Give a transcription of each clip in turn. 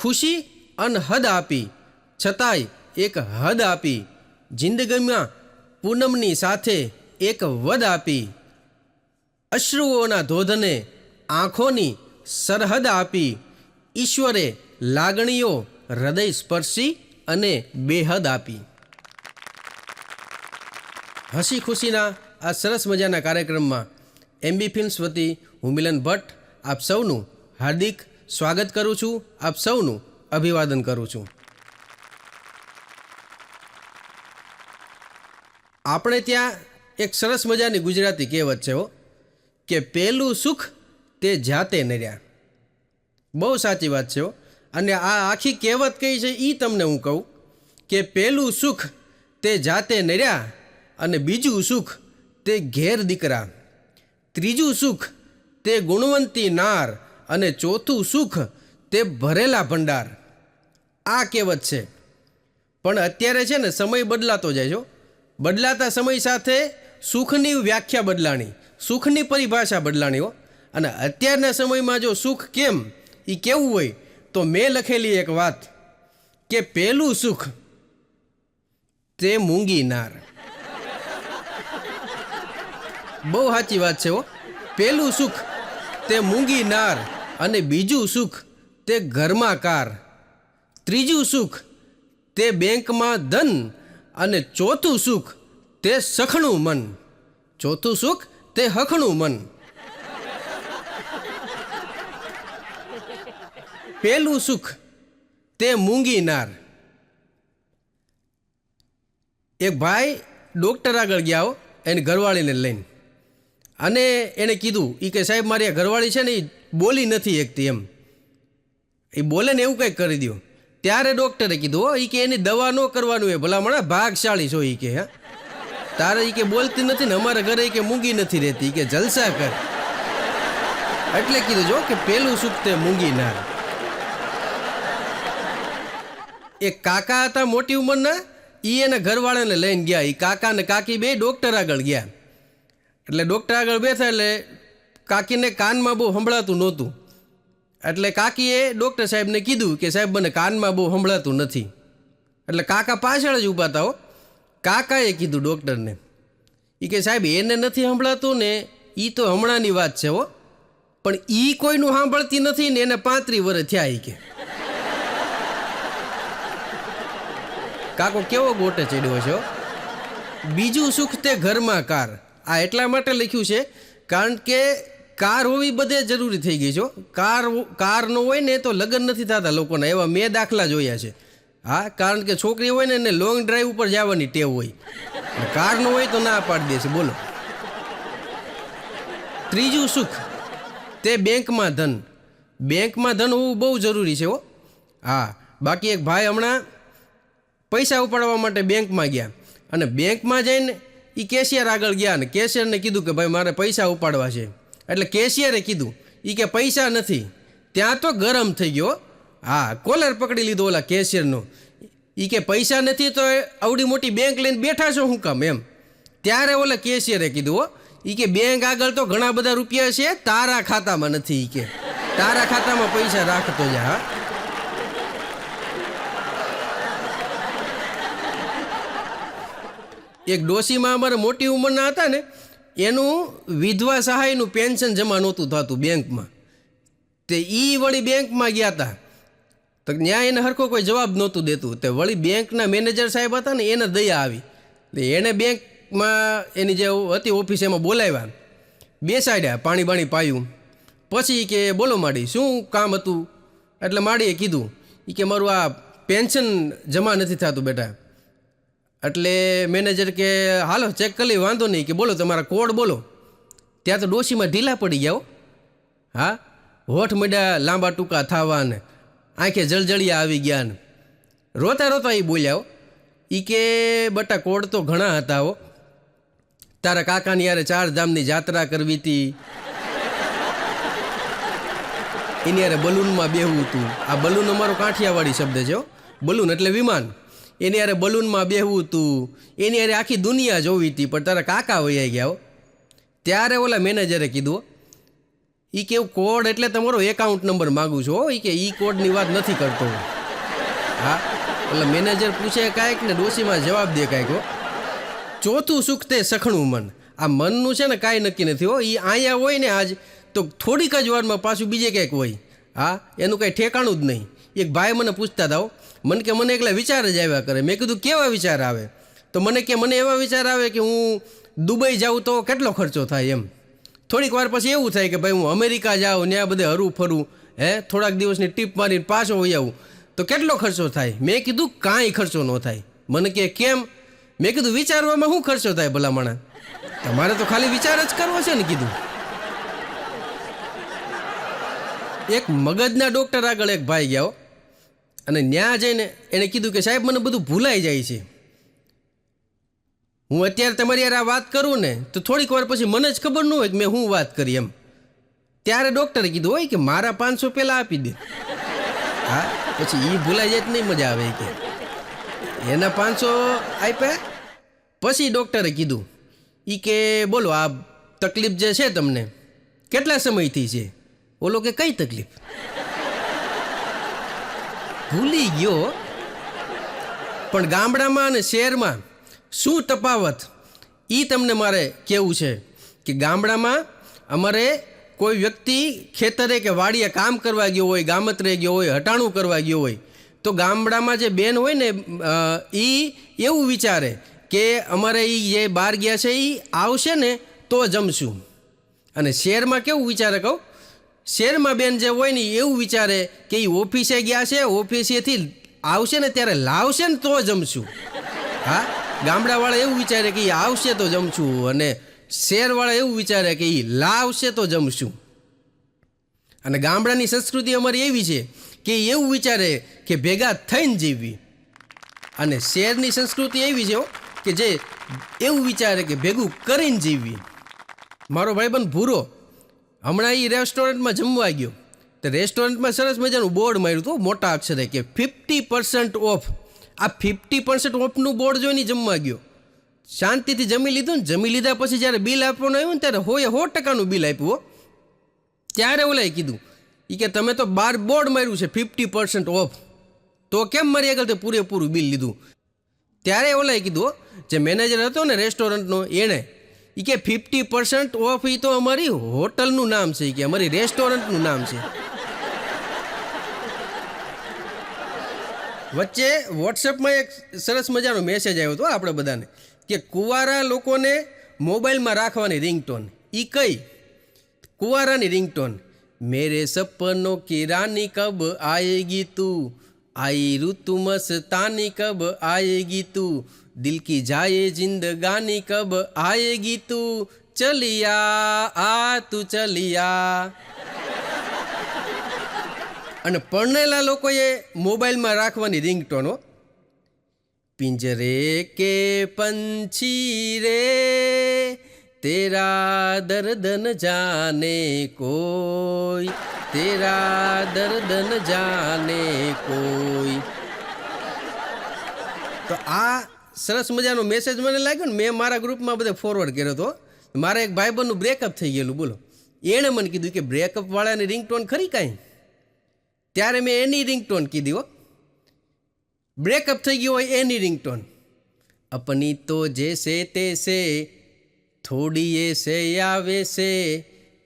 ખુશી અનહદ આપી, છતાંય એક હદ આપી, જિંદગીમાં પૂનમની સાથે એક વદ આપી, અશ્રુઓના ધોધને આંખોની સરહદ આપી, ઈશ્વરે લાગણીઓ હૃદય સ્પર્શી અને બેહદ આપી. હસી ખુશીના આ સરસ મજાના કાર્યક્રમમાં એમબી ફિલ્મ્સ વતી હું મિલન ભટ્ટ આપ સૌનું હાર્દિક સ્વાગત કરું છું, આપ સૌનું અભિવાદન કરું છું. આપણે ત્યાં એક સરસ મજાની ગુજરાતી કહેવત છે કે પહેલું સુખ તે જાતે નર્યા. બહુ સાચી વાત છે અને આ આખી કહેવત કઈ છે એ તમને હું કહું કે પહેલું સુખ તે જાતે નર્યા, અને બીજું સુખ તે ઘેર દીકરા, ત્રીજું સુખ તે ગુણવંતી નાર, અને ચોથું સુખ તે ભરેલા ભંડાર. આ કહેવત છે. પણ અત્યારે છે ને સમય બદલાતો જાય છે. બદલાતા સમય સાથે સુખની વ્યાખ્યા બદલાણી, સુખની પરિભાષા બદલાણી અને અત્યારના સમયમાં જો સુખ કેમ એ કેવું હોય તો મેં લખેલી એક વાત કે પહેલું સુખ તે મૂંગી નાર. બહુ સાચી વાત છે પહેલું સુખ તે મૂંગી નાર, અને બીજું સુખ તે ઘરમાં કાર, ત્રીજું સુખ તે બેંકમાં ધન, અને ચોથું સુખ તે સખણું મન. ચોથું સુખ તે હખણું મન. પહેલું સુખ તે મૂંગી નાર. એક ભાઈ ડૉક્ટર આગળ ગયા એની ઘરવાળીને લઈને, અને એણે કીધું એ કે સાહેબ મારી આ ઘરવાળી છે ને એ બોલી નથી એકતી, એમ એ બોલે ને એવું કંઈક કરી દો. ત્યારે ડૉક્ટરે કીધું એ કે એની દવા ન કરવાનું એ ભલામણ ભાગશાળી છો એ કે હા તારે એ કે બોલતી નથી ને અમારા ઘરે કે મૂંગી નથી રહેતી કે જલસા કર. એટલે કીધું જો કે પહેલું સુખ તે મૂંગી નાર. એક કાકા હતા મોટી ઉંમરના, એ એના ઘરવાળાને લઈને ગયા. એ કાકા ને કાકી બે ડૉક્ટર આગળ ગયા. એટલે ડૉક્ટર આગળ બેઠા એટલે કાકીને કાનમાં બહુ સંભળાતું નહોતું. એટલે કાકીએ ડૉક્ટર સાહેબને કીધું કે સાહેબ મને કાનમાં બહુ સંભળાતું નથી. એટલે કાકા પાછળ જ ઊભા હતા. કાકાએ કીધું ડૉક્ટરને એ કે સાહેબ એને નથી સંભળાતું ને એ તો હમણાંની વાત છે પણ એ કોઈનું સાંભળતી નથી ને એને 35 વર્ષ થયા. એ કે કાકો કેવો ગોટે ચડ્યો છે. બીજું સુખ તે ઘરમાં કાર. આ એટલા માટે લખ્યું છે કારણ કે કાર હોવી બધે જરૂરી થઈ ગઈ છે. કાર ન હોય ને તો લગ્ન નથી થતા લોકોના, એવા મેં દાખલા જોયા છે. હા, કારણ કે છોકરી હોય ને એને લોંગ ડ્રાઈવ ઉપર જવાની ટેવ હોય, કાર ન હોય તો ના પાડી દે છે. બોલો. ત્રીજું સુખ તે બેંકમાં ધન. બેંકમાં ધન હોવું બહુ જરૂરી છે હા. બાકી એક ભાઈ હમણાં પૈસા ઉપાડવા માટે બેંકમાં ગયા, અને બેંકમાં જઈને એ કેશિયર આગળ ગયા ને કેશિયરને કીધું કે ભાઈ મારે પૈસા ઉપાડવા છે. એટલે કેશિયરે કીધું એ કે પૈસા નથી. ત્યાં તો ગરમ થઈ ગયો. હા, કોલર પકડી લીધો ઓલા કેશિયરનો. એ કે પૈસા નથી તો આવડી મોટી બેંક લઈને બેઠા છો શું કામ એમ. ત્યારે ઓલા કેશિયરે કીધું એ કે બેંક આગળ તો ઘણા બધા રૂપિયા છે, તારા ખાતામાં નથી. એ કે તારા ખાતામાં પૈસા રાખતો જા. હા, એક ડોશીમાં અમારે મોટી ઉંમરના હતા ને, એનું વિધવા સહાયનું પેન્શન જમા નહોતું થતું બેંકમાં. તે એ વળી બેંકમાં ગયા હતા તો ત્યાં એને હરખો કોઈ જવાબ નહોતું દેતું. તે વળી બેંકના મેનેજર સાહેબ હતા ને એને દયા આવી. એણે બેંકમાં એની જે હતી ઓફિસ એમાં બોલાવ્યા, બેસાડ્યા, પાણી બાણી પાયું. પછી કે બોલો માડી શું કામ હતું. એટલે માડીએ કીધું એ કે મારું આ પેન્શન જમા નથી થતું બેટા. એટલે મેનેજર કે હાલો ચેક કરી વાંધો નહીં, કે બોલો તમારા કોડ બોલો. ત્યાં તો ડોશીમાં ઢીલા પડી ગયા. હા, હોઠ મળ્યા લાંબા ટૂંકા થવા ને આંખે જળજળિયા આવી ગયા ને રોતા રોતા એ બોલ્યા એ કે બટા કોડ તો ઘણા હતા તારા કાકાની યારે 4 ધામની જાત્રા કરવી હતી, એની યારે બલૂનમાં બેહવું હતું. આ બલૂન અમારો કાઠિયાવાડી શબ્દ છે બલૂન એટલે વિમાન. એની યારે બલૂનમાં બેહવું હતું, એની યારે આખી દુનિયા જોવી હતી, પણ તારા કાકા વૈયા ગયા. ત્યારે ઓલા મેનેજરે કીધું એ કે કોડ એટલે તમારો એકાઉન્ટ નંબર માગું છું. એ કે ઈ કોડની વાત નથી કરતો. હા, એટલે મેનેજર પૂછે કાંઈક ને ડોશીમાં જવાબ દે કાંઈક. ચોથું સુખ તે સખણું મન. આ મનનું છે ને કાંઈ નક્કી નથી હો. એ અહીંયા હોય ને આજ તો થોડીક જ વારમાં પાછું બીજે ક્યાંક હોય. હા, એનું કાંઈ ઠેકાણું જ નહીં. એક ભાઈ મને પૂછતા હતા, મને કે મને એકલા વિચાર જ આવ્યા કરે. મેં કીધું કેવા વિચાર આવે? તો મને કે મને એવા વિચાર આવે કે હું દુબઈ જાઉં તો કેટલો ખર્ચો થાય એમ. થોડીક વાર પછી એવું થાય કે ભાઈ હું અમેરિકા જાઉં, ત્યાં બધે હરું ફરું, થોડાક દિવસની ટીપ મારીને પાછો હોઈ આવું તો કેટલો ખર્ચો થાય? મેં કીધું કાંઈ ખર્ચો ન થાય. મને કે કેમ? મેં કીધું વિચારવામાં શું ખર્ચો થાય ભલામણા? તમારે તો ખાલી વિચાર જ કરવો છે ને. કીધું એક મગજના ડૉક્ટર આગળ એક ભાઈ ગયા અને ત્યાં જઈને એણે કીધું કે સાહેબ મને બધું ભૂલાઈ જાય છે. હું અત્યારે તમારી યાર આ વાત કરું ને તો થોડીક વાર પછી મને જ ખબર ન હોય કે મેં શું વાત કરી એમ. ત્યારે ડૉક્ટરે કીધું હોય કે મારા 500 પહેલાં આપી દે. હા, પછી એ ભૂલાઈ જાય તો નહીં મજા આવે કે એના 500 આપ્યા. પછી ડૉક્ટરે કીધું એ કે બોલો આ તકલીફ જે છે તમને કેટલા સમયથી છે? ઓલો કે કઈ તકલીફ? ભૂલી ગયો. પણ ગામડામાં અને શહેરમાં શું તફાવત એ તમને મારે કહેવું છે કે ગામડામાં અમારે કોઈ વ્યક્તિ ખેતરે કે વાડીએ કામ કરવા ગયો હોય, ગામત્રે ગયો હોય, હટાણું કરવા ગયો હોય તો ગામડામાં જે બેન હોય ને એ એવું વિચારે કે અમારે એ જે બહાર ગયા છે એ આવશે ને તો જમશું. અને શહેરમાં કેવું વિચારે કહું? શહેરમાં બેન જે હોય ને એવું વિચારે કે એ ઓફિસે ગયા છે, ઓફિસેથી આવશે ને ત્યારે લાવશે ને તો જમશું. હા, ગામડાવાળા એવું વિચારે કે એ આવશે તો જમશું અને શહેરવાળા એવું વિચારે કે એ લાવશે તો જમશું. અને ગામડાની સંસ્કૃતિ અમારી એવી છે કે એવું વિચારે કે ભેગા થઈને જીવવી. અને શહેરની સંસ્કૃતિ એવી છે કે જે એવું વિચારે કે ભેગું કરીને જીવવી. મારો ભાઈબંધ ભૂરો હમણાં એ રેસ્ટોરન્ટમાં જમવા ગયો તો રેસ્ટોરન્ટમાં સરસ મજાનું બોર્ડ માર્યું હતું મોટા અક્ષરે કે 50% ઓફ. આ 50% ઓફનું બોર્ડ જોઈને જમવા ગયો. શાંતિથી જમી લીધું ને જમી લીધા પછી જ્યારે બિલ આપવાનું આવ્યું ને ત્યારે 100% બિલ આપ્યું. ત્યારે ઓલાએ કીધું એ કે તમે તો બાર બોર્ડ માર્યું છે 50% ઓફ, તો કેમ મારી આગળ તે પૂરેપૂરું બિલ લીધું? ત્યારે ઓલાએ કીધું જે મેનેજર હતો ને રેસ્ટોરન્ટનો એણે એ કે 50% ઓફ એ તો અમારી હોટલનું નામ છે, કે અમારી રેસ્ટોરન્ટનું નામ છે. વચ્ચે વોટ્સએપમાં એક સરસ મજાનો મેસેજ આવ્યો હતો આપણે બધાને કે કુંવારા લોકોને મોબાઈલમાં રાખવાની રિંગટોન. એ કઈ? કુંવારાની રિંગટોન. મેરે સપનો કી રાની કબ આયેગી તું, आई ऋतु मस्तानी कब आएगी तू, दिल की जाए जिंदगानी कब आएगी तू, चलिया आ તું ચલિયા. અને પરણેલા લોકોએ મોબાઈલમાં રાખવાની રિંગટોનો પિંજરે કે પંછી રે તેરા દર્દ ન જાને કોઈ, તેરા દર્દ ન જાને કોઈ. તો આ સરસ મજાનો મેસેજ મને લાગ્યો ને મેં મારા ગ્રુપમાં બધે ફોરવર્ડ કર્યો હતો. મારા એક ભાઈબંધનું બ્રેકઅપ થઈ ગયેલું. બોલો, એણે મને કીધું કે બ્રેકઅપ વાળાની રિંગટોન ખરી કાંઈ? ત્યારે મેં એની રિંગટોન કીધી. બ્રેકઅપ થઈ ગયો હોય એની રિંગટોન. અપની તો જૈસે તૈસે થોડી એસે આવે સે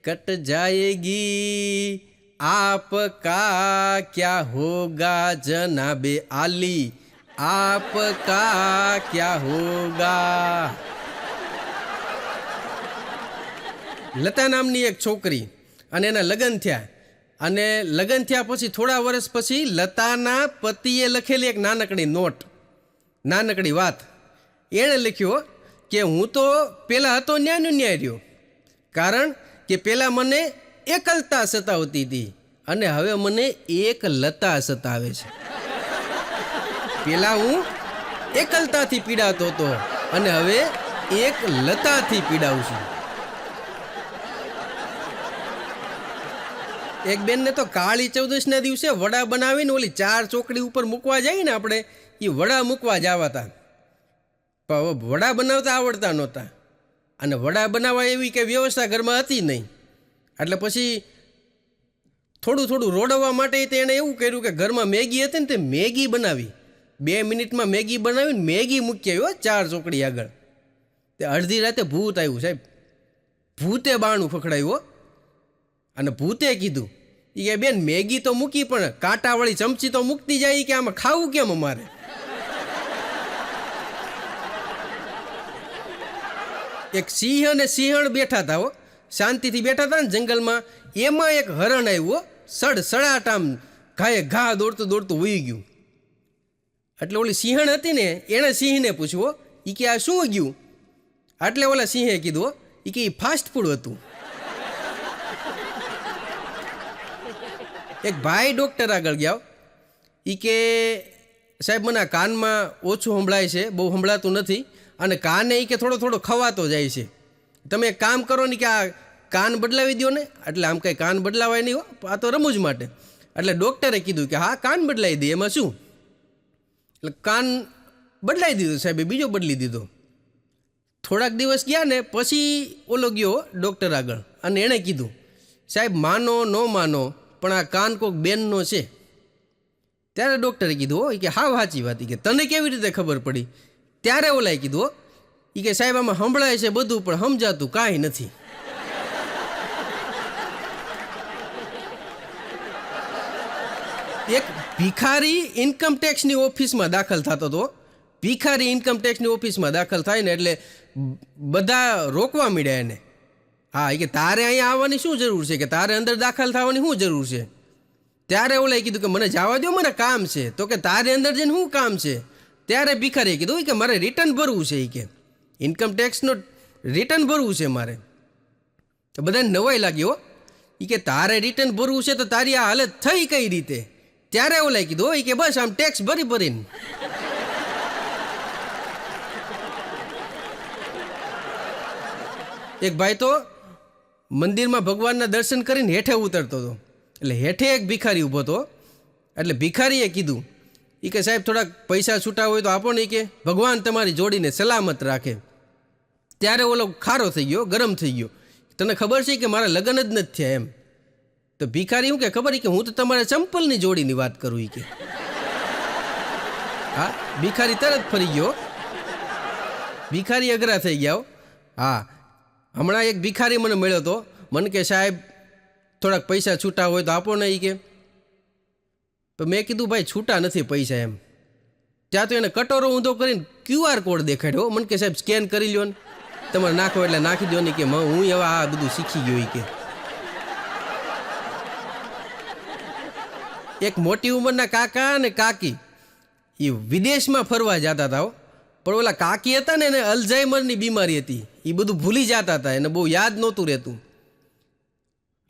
કટ જાયેગી, आपका क्या होगा जनाबे आली, आपका क्या होगा. લતા નામની એક છોકરી અને એના લગ્ન થયા અને લગ્ન થયા પછી થોડા વર્ષ પછી લતાના પતિએ લખેલી એક નાનકડી નોટ, નાનકડી વાત. એણે લખ્યો કે હું તો પહેલાં હતો ન્યાયનો ન્યાય રહ્યો, કારણ કે પહેલાં મને એકલતા સતાવતી હતી અને હવે મને એક લતા સતાવે છે. પહેલાં હું એકલતાથી પીડાતો હતો અને હવે એક લતાથી પીડાવું છું. એક બેનને તો કાળી ચૌદશના દિવસે વડા બનાવીને ઓલી 4 ચોકડી ઉપર મૂકવા જાય ને આપણે, એ વડા મૂકવા જવા હતા. પણ વડા બનાવતા આવડતા નહોતા અને વડા બનાવવા એવી કે વ્યવસ્થા ઘરમાં હતી નહીં. એટલે પછી થોડું થોડું રોડવવા માટે તેણે એવું કર્યું કે ઘરમાં મેગી હતી ને તે મેગી બનાવી, 2 મિનિટમાં મેગી બનાવીને મેગી મૂકી આવ્યો 4 ચોકડી આગળ. તે અડધી રાતે ભૂત આવ્યું સાહેબ, ભૂતે બાણું ફખડાયું અને ભૂતે કીધું એ કે બેન મેગી તો મૂકી પણ કાંટાવાળી ચમચી તો મૂકતી જાય કે આમાં ખાવું કેમ અમારે? એક સિંહ અને સિંહણ બેઠા હતા શાંતિથી બેઠા હતા ને જંગલમાં. એમાં એક હરણ આવ્યું, સડાટ આમ ઘાએ ઘા દોડતું દોડતું વહી ગયું. એટલે ઓલી સિંહણ હતી ને એણે સિંહને પૂછ્યું એ કે આ શું ગયું? એટલે ઓલા સિંહે કીધું એ કે ફાસ્ટ ફૂડ હતું. એક ભાઈ ડૉક્ટર આગળ ગયા. એ કે સાહેબ મને આ કાનમાં ઓછું સંભળાય છે, બહુ સંભળાતું નથી, અને કાને એ કે થોડો થોડો ખવાતો જાય છે. તમે એક કામ કરો ને કે આ કાન બદલાવી દો ને. એટલે આમ કંઈ કાન બદલાવાય નહીં આ તો રમૂજ માટે. એટલે ડૉક્ટરે કીધું કે હા કાન બદલાવી દે, એમાં શું? એટલે કાન બદલાવી દીધો સાહેબે, બીજો બદલી દીધો. થોડાક દિવસ ગયા ને પછી ઓલો ગયો ડૉક્ટર આગળ અને એણે કીધું સાહેબ માનો ન માનો પણ આ કાન કોઈક બેનનો છે. ત્યારે ડૉક્ટરે કીધું કે હાવ સાચી વાત, કે તને કેવી રીતે ખબર પડી? ત્યારે ઓલાએ કીધું એ કે સાહેબ આમાં સંભળાય છે બધું પણ સમજાતું કાંઈ નથી. એક ભિખારી ઇન્કમટેક્સની ઓફિસમાં દાખલ થતો હતો. ભિખારી ઇન્કમટેક્સની ઓફિસમાં દાખલ થાય ને એટલે બધા રોકવા માંડ્યા એને. હા કે તારે અહીંયા આવવાની શું જરૂર છે, કે તારે અંદર દાખલ થવાની શું જરૂર છે? ત્યારે ઓલાએ કીધું કે મને જવા દો, મને કામ છે. તો કે તારે અંદર જઈને શું કામ છે? ત્યારે ભિખારીએ કીધું કે મારે રિટર્ન ભરવું છે, કે ઇન્કમટેક્સનો રિટર્ન ભરવું છે મારે. તો બધાને નવાઈ લાગ્યો એ કે તારે રિટર્ન ભરવું છે તો તારી આ હાલત થઈ કઈ રીતે? ત્યારે ઓલાએ કીધું કે બસ આમ ટેક્સ ભરીને. એક ભાઈ તો મંદિરમાં ભગવાનના દર્શન કરીને હેઠે ઉતરતો હતો. એટલે હેઠે એક ભિખારી ઊભો હતો. એટલે ભિખારીએ કીધું એ કે સાહેબ થોડાક પૈસા છૂટા હોય તો આપો ને, કે ભગવાન તમારી જોડીને સલામત રાખે. ત્યારે ઓલો ખારો થઈ ગયો, ગરમ થઈ ગયો. તને ખબર છે કે મારા લગ્ન જ નથી થયા એમ? તો ભિખારી શું કે ખબર કે હું તો તમારા ચંપલની જોડીની વાત કરું. કે હા ભિખારી તરત ફરી ગયો. ભિખારી અઘરા થઈ ગયા. હા હમણાં એક ભિખારી મને મળ્યો હતો. મને કે સાહેબ થોડાક પૈસા છૂટા હોય તો આપો ને. એ કે તો મેં કીધું ભાઈ છૂટા નથી પૈસા એમ. ત્યાં તો એને કટોરો ઊંધો કરીને QR કોડ દેખાડ્યો. મને કે સાહેબ સ્કેન કરી લ્યો ને, તમારે નાખો એટલે નાખી દો ને. કે હું એવા આ બધું શીખી ગયો. કે એક મોટી ઉંમરના કાકા અને કાકી એ વિદેશમાં ફરવા જતા હતા. પણ ઓલા કાકી હતા ને એને અલ્ઝાઇમરની બીમારી હતી. એ બધું ભૂલી જતા હતા, એને બહુ યાદ નહોતું રહેતું.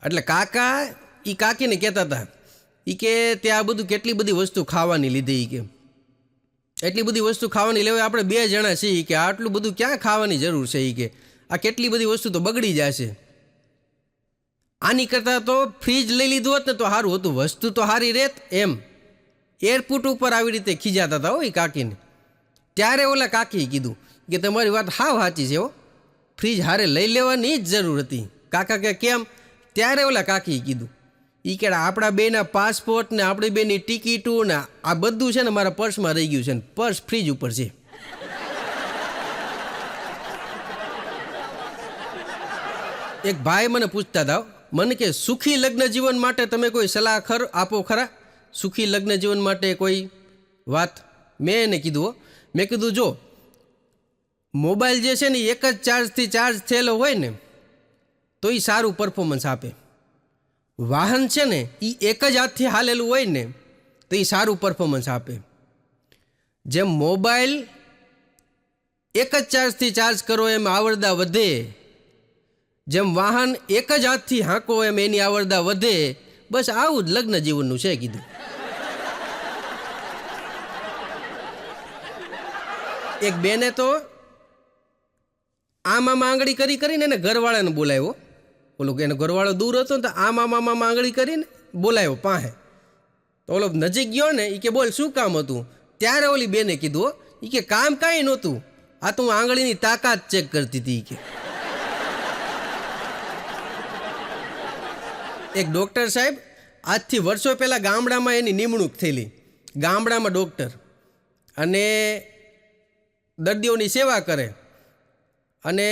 એટલે કાકા એ કાકીને કહેતા હતા એ કે તે આ બધું કેટલી બધી વસ્તુ ખાવાની લીધી. કે એટલી બધી વસ્તુ ખાવાની લેવાય, આપણે 2 જણા છીએ. કે આટલું બધું ક્યાં ખાવાની જરૂર છે? કે આ કેટલી બધી વસ્તુ તો બગડી જશે. આની કરતાં તો ફ્રીજ લઈ લીધું હોત ને તો સારું હતું, વસ્તુ તો સારી રહેત એમ. એરપોર્ટ ઉપર આવી રીતે ખીજાતા હતા એ કાકીને. ત્યારે ઓલા કાકીએ કીધું કે તમારી વાત હાવ સાચી છે, ફ્રીજ હારે લઈ લેવાની જ જરૂર હતી. કાકા કે કેમ? ત્યારે ઓલા કાકીએ કીધું એ કે આપણા બેના પાસપોર્ટ ને આપણી બેની ટિકિટો ને આ બધું છે ને મારા પર્સમાં રહી ગયું છે ને પર્સ ફ્રીજ ઉપર છે. એક ભાઈ મને પૂછતા હતા, મને કે સુખી લગ્ન જીવન માટે તમે કોઈ સલાહ આપો ખરા? સુખી લગ્ન જીવન માટે કોઈ વાત? મેં એને કીધું, મેં કીધું જો મોબાઈલ જે છે ને એક જ ચાર્જથી ચાર્જ થયેલો હોય ને તો એ સારું પરફોર્મન્સ આપે. વાહન છે ને એ એક જ હાથથી હાલેલું હોય ને તો એ સારું પરફોર્મન્સ આપે. જેમ મોબાઈલ એક જ ચાર્જથી ચાર્જ કરો એમ આવરદા વધે, જેમ વાહન એક જ હાથથી હાંકો એમ એની આવરદા વધે. બસ આવું જ લગ્ન જીવનનું છે કીધું. એક બેને તો આમાં આંગળી કરીને એને ઘરવાળાને બોલાવ્યો. ઓલો એનો ઘરવાળો દૂર હતો ને તો આમાં આંગળી કરીને બોલાવ્યો પાસે. તો ઓલો નજીક ગયો ને એ કે બોલ શું કામ હતું? ત્યારે ઓલી બેને કીધું એ કે કામ કાંઈ નહોતું, આ તો હું આંગળીની તાકાત ચેક કરતી હતી. કે એક ડૉક્ટર સાહેબ આજથી વર્ષો પહેલાં ગામડામાં એની નિમણૂક થયેલી, ગામડામાં ડૉક્ટર, અને દર્દીઓની સેવા કરે. અને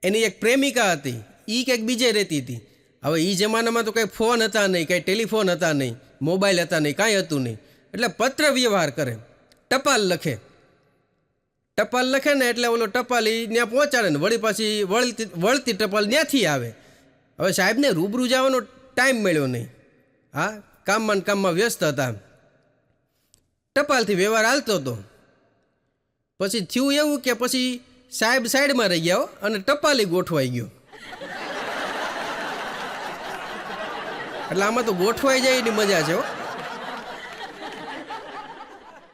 એની એક પ્રેમિકા હતી, એ કંઈક બીજે રહેતી હતી. હવે એ જમાનામાં તો કંઈ ફોન હતા નહીં, કંઈ ટેલિફોન હતા નહીં, મોબાઈલ હતા નહીં, કાંઈ હતું નહીં. એટલે પત્ર વ્યવહાર કરે, ટપાલ લખે. ટપાલ લખે ને એટલે ઓલો ટપાલ એ ત્યાં પહોંચાડે ને વળી પાછી વળતી ટપાલ ત્યાંથી આવે. હવે સાહેબને રૂબરૂ જવાનો ટાઈમ મળ્યો નહીં. હા, કામમાં વ્યસ્ત હતા. ટપાલથી વ્યવહાર હાલતો હતો. પછી થયું એવું કે પછી સાહેબ સાઈડમાં રહી ગયા અને ટપાલી ગોઠવાઈ ગયો. એટલે આમાં તો ગોઠવાઈ જાય એની મજા છે.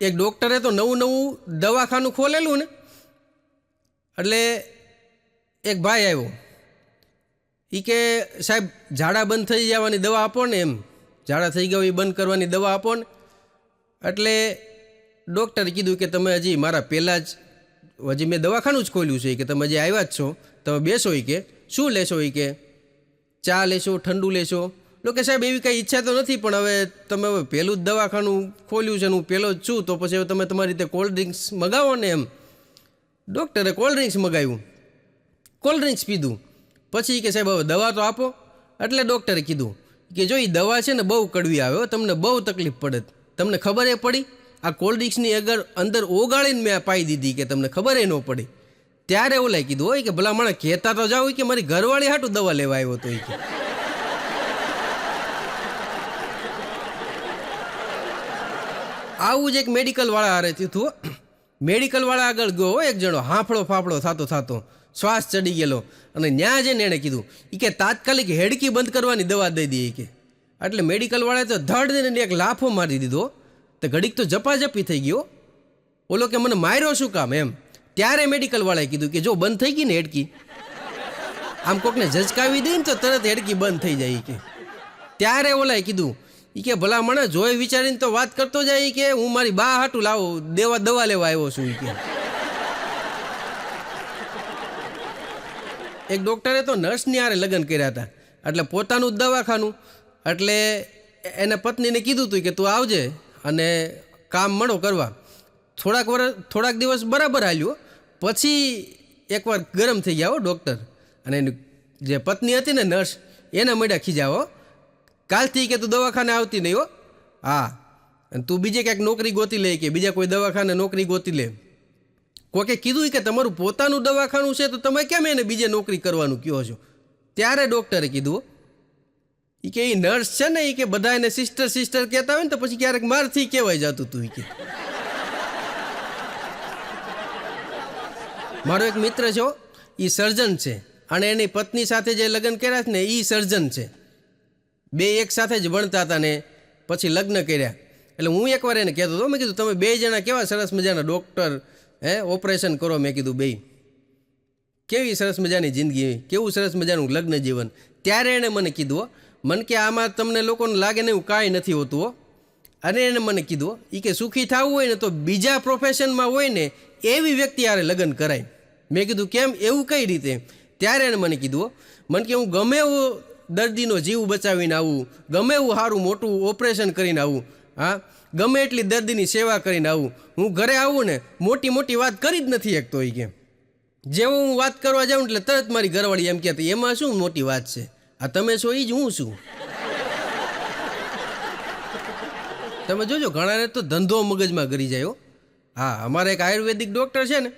એક ડૉક્ટરે તો નવું દવાખાનું ખોલેલું ને, એટલે એક ભાઈ આવ્યો. એ કે સાહેબ ઝાડા બંધ થઈ જવાની દવા આપો ને, એમ ઝાડા થઈ ગયા એ બંધ કરવાની દવા આપો ને. એટલે ડૉક્ટરે કીધું કે તમે હજી મારા પહેલાં જ હજી મેં દવાખાનું જ ખોલ્યું છે, કે તમે હજી આવ્યા જ છો, તમે બેસો. એ કે શું લેશો? એ કે ચા લેશો, ઠંડુ લેશો? કે સાહેબ એવી કંઈ ઈચ્છા તો નથી, પણ હવે તમે હવે પહેલું જ દવાખાનું ખોલ્યું છે ને હું પહેલો જ છું, તો પછી હવે તમે તમારી રીતે કોલ્ડ ડ્રિંક્સ મગાવો ને એમ. ડૉક્ટરે કોલ્ડ ડ્રિંક્સ મગાવ્યું, કોલ્ડ ડ્રિંક્સ પીધું. પછી કે સાહેબ હવે દવા તો આપો. એટલે ડૉક્ટરે કીધું કે જો એ દવા છે ને બહુ કડવી આવે, તમને બહુ તકલીફ પડે. તમને ખબર એ પડી? આ કોલ્ડ ડ્રિંક્સની અંદર ઓગાળીને મેં પાઈ દીધી, કે તમને ખબર એ ન પડી. ત્યારે ઓલાએ કીધું હોય કે ભલા મને કહેતા તો જાઓ, કે મારી ઘરવાળી હાટું દવા લેવા આવ્યો હતો. એ કે આવું જ એક મેડિકલવાળા હારે થયું. મેડિકલવાળા આગળ ગયો એક જણો, હાંફળો ફાફળો થતો શ્વાસ ચડી ગયેલો, અને ત્યાં જઈને એણે કીધું કે તાત્કાલિક હેડકી બંધ કરવાની દવા દઈ દઈએ. કે એટલે મેડિકલવાળાએ તો ધડ દઈને એક લાફો મારી દીધો. તો ઘડીક તો ઝપાઝપી થઈ ગયો. ઓલો કે મને માર્યો શું કામ એમ. ત્યારે મેડિકલવાળાએ કીધું કે જો બંધ થઈ ગઈ ને હેડકી, આમ કોકને ઝચકાવી દઈએ ને તો તરત હેડકી બંધ થઈ જાય. કે ત્યારે ઓલાએ કીધું કે ભલા મને જોઈ વિચારીને તો વાત કરતો જાય, કે હું મારી બા હાટું દવા લેવા આવ્યો છું. કે એક ડૉક્ટરે તો નર્સની હારે લગ્ન કર્યા હતા, એટલે પોતાનું જ દવાખાનું. એટલે એને પત્નીને કીધું હતું કે તું આવજે અને કામ મળો કરવા. થોડાક દિવસ બરાબર હાલ્યો, પછી એકવાર ગરમ થઈ ગયા ડૉક્ટર. અને એની જે પત્ની હતી ને નર્સ, એને મળ્યા ખીજાવો, કાલથી કે તું દવાખાને આવતી નહીં હો. હા, અને તું બીજે ક્યાંક નોકરી ગોતી લે, કે બીજા કોઈ દવાખાને નોકરી ગોતી લે. કોકે કીધું કે તમારું પોતાનું દવાખાનું છે તો તમે કેમ એને બીજે નોકરી કરવાનું કહો છો? ત્યારે ડૉક્ટરે કીધું કે એ નર્સ છે ને, એ કે બધા એને સિસ્ટર કહેતા હોય ને તો પછી ક્યારેક મારથી કહેવાય જતું હતું. કે મારો એક મિત્ર છે, એ સર્જન છે, અને એની પત્ની સાથે જે લગ્ન કર્યા છે ને એ સર્જન છે. બે એક સાથે જ ભણતા હતા ને પછી લગ્ન કર્યા. એટલે હું એકવાર એને કહેતો હતો, મેં કીધું તમે બે જણા કેવા સરસ મજાના ડૉક્ટર, ઓપરેશન કરો. મેં કીધું બે કેવી સરસ મજાની જિંદગી, કેવું સરસ મજાનું લગ્ન જીવન. ત્યારે એણે મને કીધું, મન કે આમાં તમને લોકોને લાગે ને એવું કાંઈ નથી હોતું. અને એને મને કીધું કે સુખી થવું હોય ને તો બીજા પ્રોફેશનમાં હોય ને એવી વ્યક્તિ હારે લગ્ન કરાય. મેં કીધું કેમ, એવું કઈ રીતે? ત્યારે એને મને કીધું, મન કે હું ગમે એવું દર્દીનો જીવ બચાવીને આવું, ગમે એવું સારું મોટું ઓપરેશન કરીને આવું, હા, ગમે એટલી દર્દીની સેવા કરીને આવું, હું ઘરે આવું ને મોટી વાત કરી જ નથી શકતો. એ કેમ જેવું હું વાત કરવા જાઉં એટલે તરત મારી ઘરવાળી એમ કહેતી એમાં શું મોટી વાત છે, આ તમે છો એ જ હું છું. તમે જોજો ઘણાને તો ધંધો મગજમાં કરી જાય. હા, અમારા એક આયુર્વેદિક ડૉક્ટર છે ને,